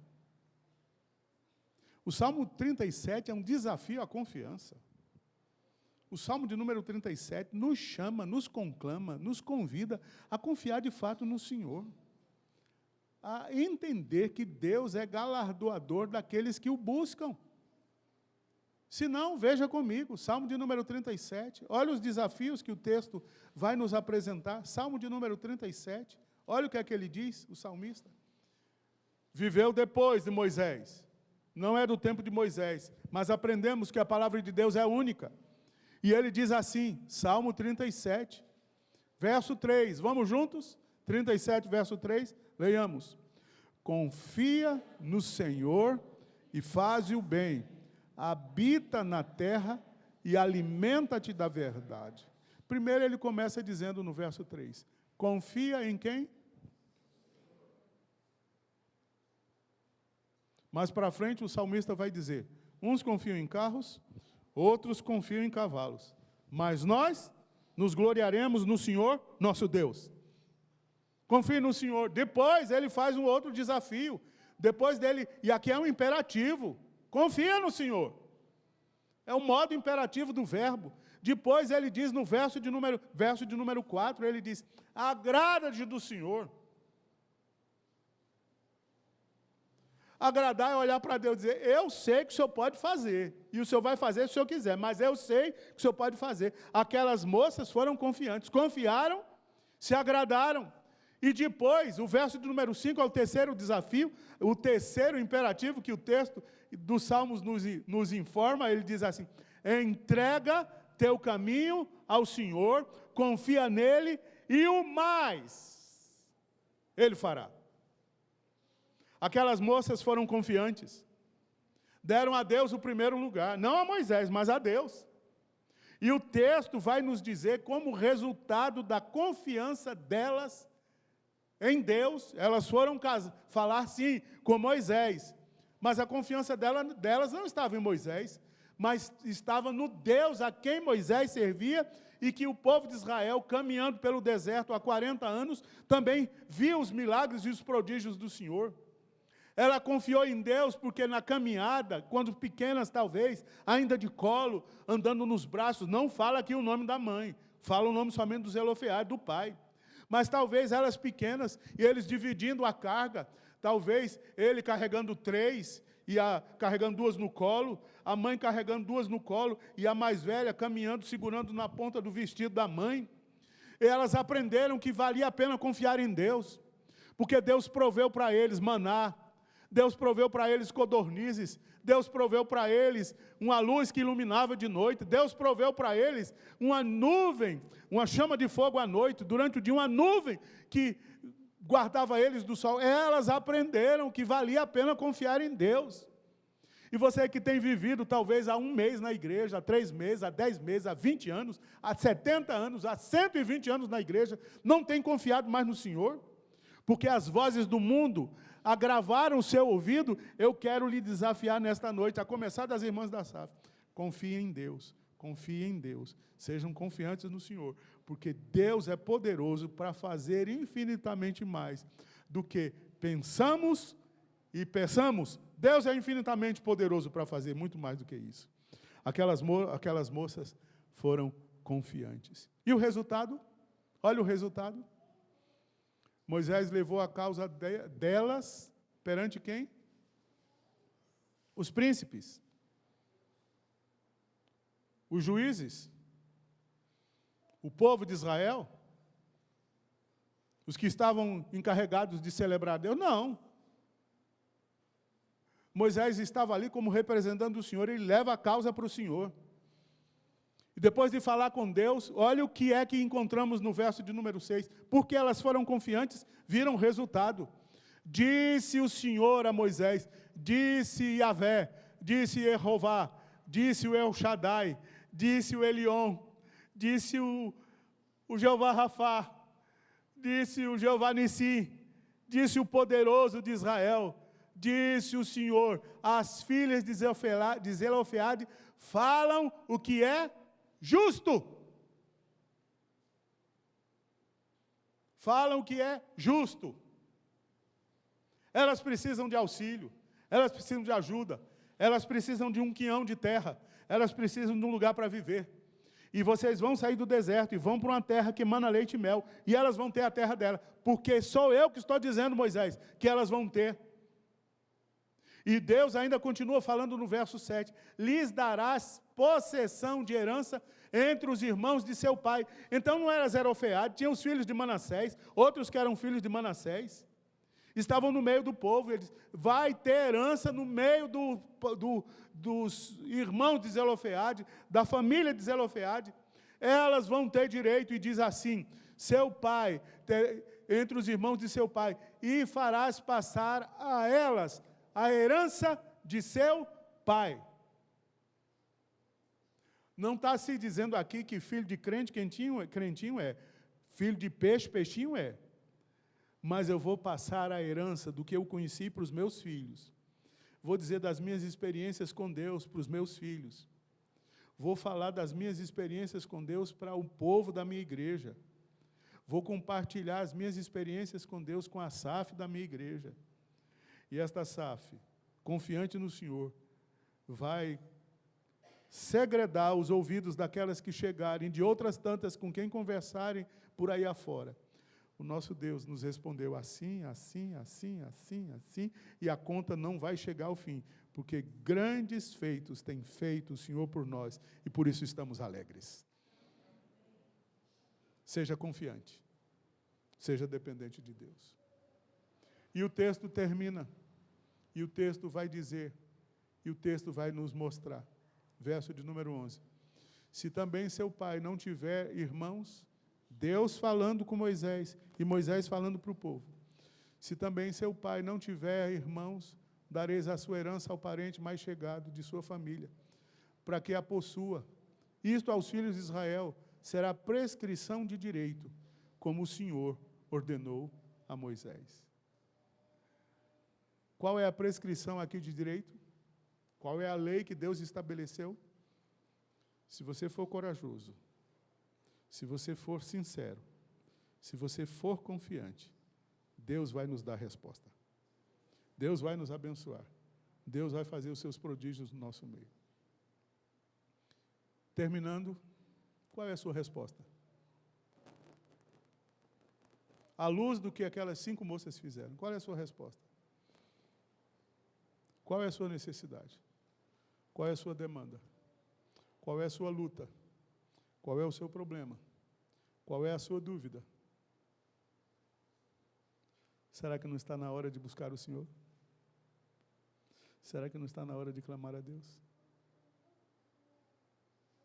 O Salmo 37 é um desafio à confiança. O Salmo de número 37 nos chama, nos conclama, nos convida a confiar de fato no Senhor. A entender que Deus é galardoador daqueles que o buscam. Se não, veja comigo, Salmo de número 37. Olha os desafios que o texto vai nos apresentar. Salmo de número 37. Olha o que é que ele diz, o salmista. Viveu depois de Moisés. Não é do tempo de Moisés, mas aprendemos que a palavra de Deus é única. E ele diz assim, Salmo 37, verso 3. Vamos juntos? 37, verso 3. Leiamos. Confia no Senhor e faze o bem. Habita na terra e alimenta-te da verdade. Primeiro ele começa dizendo no verso 3. Confia em quem? Mais para frente o salmista vai dizer, uns confiam em carros, outros confiam em cavalos, mas nós nos gloriaremos no Senhor, nosso Deus. Confie no Senhor. Depois ele faz um outro desafio, depois dele, e aqui é um imperativo, confia no Senhor. É o modo imperativo do verbo. Depois ele diz no verso de número 4, ele diz, agrada-te do Senhor. Agradar é olhar para Deus e dizer, eu sei que o Senhor pode fazer, e o Senhor vai fazer se o Senhor quiser, mas eu sei que o Senhor pode fazer. Aquelas moças foram confiantes, confiaram, se agradaram. E depois, o verso de número 5 é o terceiro desafio, o terceiro imperativo que o texto dos Salmos nos informa, ele diz assim, entrega teu caminho ao Senhor, confia nele, e o mais ele fará. Aquelas moças foram confiantes, deram a Deus o primeiro lugar, não a Moisés, mas a Deus. E o texto vai nos dizer como resultado da confiança delas em Deus, elas foram falar sim com Moisés, mas a confiança delas não estava em Moisés, mas estava no Deus a quem Moisés servia e que o povo de Israel, caminhando pelo deserto há 40 anos, também via os milagres e os prodígios do Senhor. Ela confiou em Deus porque na caminhada, quando pequenas talvez, ainda de colo, andando nos braços, não fala aqui o nome da mãe, fala o nome somente do Zelofeade, do pai. Mas talvez elas pequenas, e eles dividindo a carga, talvez ele carregando 3, e carregando 2 no colo, a mãe carregando 2 no colo, e a mais velha caminhando, segurando na ponta do vestido da mãe. E elas aprenderam que valia a pena confiar em Deus, porque Deus proveu para eles maná, Deus proveu para eles codornizes, Deus proveu para eles uma luz que iluminava de noite, Deus proveu para eles uma nuvem, uma chama de fogo à noite, durante o dia uma nuvem que guardava eles do sol. Elas aprenderam que valia a pena confiar em Deus. E você que tem vivido talvez há 1 mês na igreja, há 3 meses, há 10 meses, há 20 anos, há 70 anos, há 120 anos na igreja, não tem confiado mais no Senhor? Porque as vozes do mundo agravaram o seu ouvido. Eu quero lhe desafiar nesta noite, a começar das irmãs da SAF. Confiem em Deus, confiem em Deus, sejam confiantes no Senhor, porque Deus é poderoso para fazer infinitamente mais do que pensamos e peçamos. Deus é infinitamente poderoso para fazer muito mais do que isso. Aquelas moças foram confiantes. E o resultado? Olha o resultado. Moisés levou a causa delas perante quem? Os príncipes, os juízes, o povo de Israel, os que estavam encarregados de celebrar Deus. Não. Moisés estava ali como representante do Senhor, ele leva a causa para o Senhor. E depois de falar com Deus, olha o que é que encontramos no verso de número 6. Porque elas foram confiantes, viram o resultado. Disse o Senhor a Moisés, disse Yahvé, disse Jeová, disse o El Shaddai, disse o Elion, disse o Jeová Rafá, disse o Jeová Nissi, disse o poderoso de Israel, disse o Senhor, as filhas de Zelofeade falam o que é justo. Falam o que é justo. Elas precisam de auxílio, elas precisam de ajuda, elas precisam de um quinhão de terra, elas precisam de um lugar para viver. E vocês vão sair do deserto e vão para uma terra que emana leite e mel, e elas vão ter a terra dela, porque sou eu que estou dizendo, Moisés, que elas vão ter. E Deus ainda continua falando no verso 7, lhes darás possessão de herança entre os irmãos de seu pai. Então não era Zelofeade, tinha os filhos de Manassés, outros que eram filhos de Manassés, estavam no meio do povo. Eles vai ter herança no meio dos irmãos de Zelofeade, da família de Zelofeade. Elas vão ter direito, e diz assim, seu pai, entre os irmãos de seu pai, e farás passar a elas a herança de seu pai. Não está se dizendo aqui que filho de crente, crentinho é. Filho de peixe, peixinho é. Mas eu vou passar a herança do que eu conheci para os meus filhos. Vou dizer das minhas experiências com Deus para os meus filhos. Vou falar das minhas experiências com Deus para o povo da minha igreja. Vou compartilhar as minhas experiências com Deus com a SAF da minha igreja. E esta SAF, confiante no Senhor, vai segredar os ouvidos daquelas que chegarem, de outras tantas com quem conversarem por aí afora. O nosso Deus nos respondeu assim, assim, assim, assim, assim, e a conta não vai chegar ao fim, porque grandes feitos tem feito o Senhor por nós, e por isso estamos alegres. Seja confiante, seja dependente de Deus. E o texto termina, e o texto vai dizer, e o texto vai nos mostrar, verso de número 11, se também seu pai não tiver irmãos, Deus falando com Moisés, e Moisés falando para o povo, se também seu pai não tiver irmãos, dareis a sua herança ao parente mais chegado de sua família, para que a possua. Isto aos filhos de Israel será prescrição de direito, como o Senhor ordenou a Moisés. Qual é a prescrição aqui de direito? Qual é a lei que Deus estabeleceu? Se você for corajoso, se você for sincero, se você for confiante, Deus vai nos dar resposta. Deus vai nos abençoar. Deus vai fazer os seus prodígios no nosso meio. Terminando, qual é a sua resposta? À luz do que aquelas 5 moças fizeram, qual é a sua resposta? Qual é a sua necessidade? Qual é a sua demanda? Qual é a sua luta? Qual é o seu problema? Qual é a sua dúvida? Será que não está na hora de buscar o Senhor? Será que não está na hora de clamar a Deus?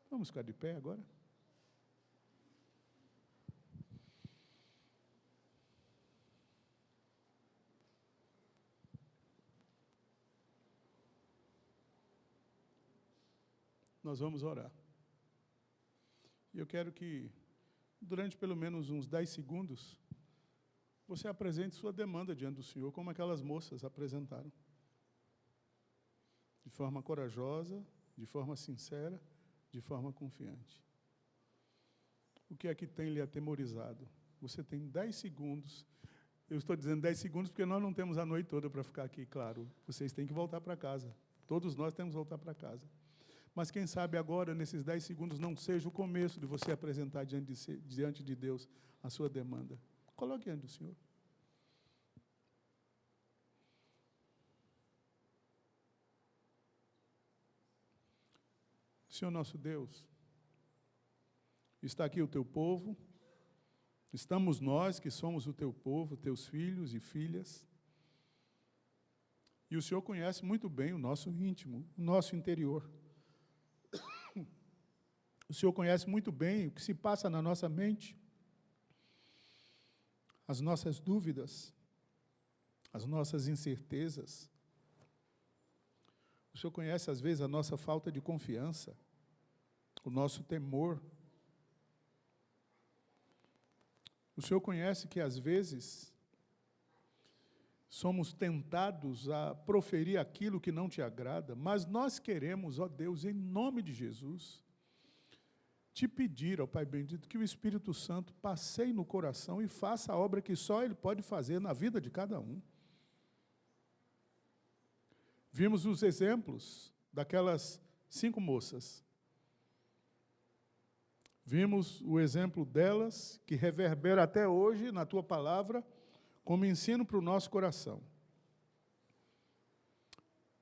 Vamos ficar de pé agora? Nós vamos orar. E eu quero que, durante pelo menos uns 10 segundos, você apresente sua demanda diante do Senhor, como aquelas moças apresentaram. De forma corajosa, de forma sincera, de forma confiante. O que é que tem lhe atemorizado? Você tem 10 segundos. Eu estou dizendo 10 segundos porque nós não temos a noite toda para ficar aqui, claro. Vocês têm que voltar para casa. Todos nós temos que voltar para casa. Mas quem sabe agora, nesses 10 segundos, não seja o começo de você apresentar diante de Deus a sua demanda. Coloque diante do Senhor. Senhor nosso Deus, está aqui o teu povo, estamos nós que somos o teu povo, teus filhos e filhas, e o Senhor conhece muito bem o nosso íntimo, o nosso interior. O Senhor conhece muito bem o que se passa na nossa mente, as nossas dúvidas, as nossas incertezas. O Senhor conhece, às vezes, a nossa falta de confiança, o nosso temor. O Senhor conhece que, às vezes, somos tentados a proferir aquilo que não te agrada, mas nós queremos, ó Deus, em nome de Jesus, te pedir, ó Pai bendito, que o Espírito Santo passeie no coração e faça a obra que só Ele pode fazer na vida de cada um. Vimos os exemplos daquelas 5 moças. Vimos o exemplo delas, que reverbera até hoje na Tua palavra, como ensino para o nosso coração.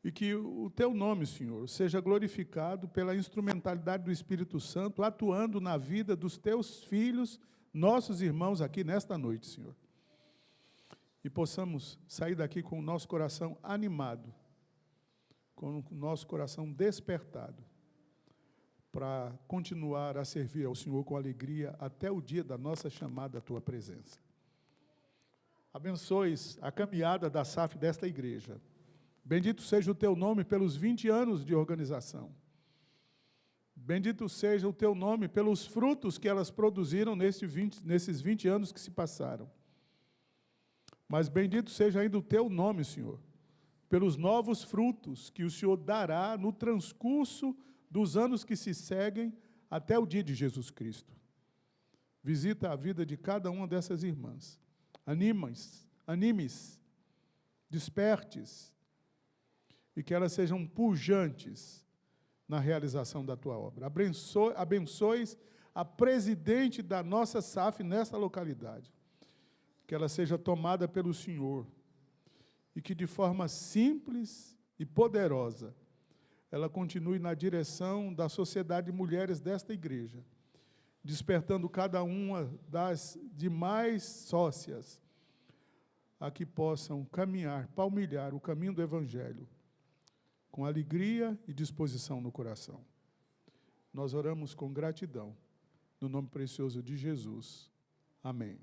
E que o Teu nome, Senhor, seja glorificado pela instrumentalidade do Espírito Santo, atuando na vida dos Teus filhos, nossos irmãos aqui nesta noite, Senhor. E possamos sair daqui com o nosso coração animado, com o nosso coração despertado, para continuar a servir ao Senhor com alegria até o dia da nossa chamada à Tua presença. Abençoes a caminhada da SAF desta igreja. Bendito seja o Teu nome pelos 20 anos de organização. Bendito seja o Teu nome pelos frutos que elas produziram nesses 20 anos que se passaram. Mas bendito seja ainda o Teu nome, Senhor, pelos novos frutos que o Senhor dará no transcurso dos anos que se seguem até o dia de Jesus Cristo. Visita a vida de cada uma dessas irmãs. Animes, despertes, e que elas sejam pujantes na realização da Tua obra. Abençoes a presidente da nossa SAF nessa localidade, que ela seja tomada pelo Senhor, e que de forma simples e poderosa, ela continue na direção da sociedade de mulheres desta igreja, despertando cada uma das demais sócias a que possam caminhar, palmilhar o caminho do Evangelho, com alegria e disposição no coração. Nós oramos com gratidão, no nome precioso de Jesus. Amém.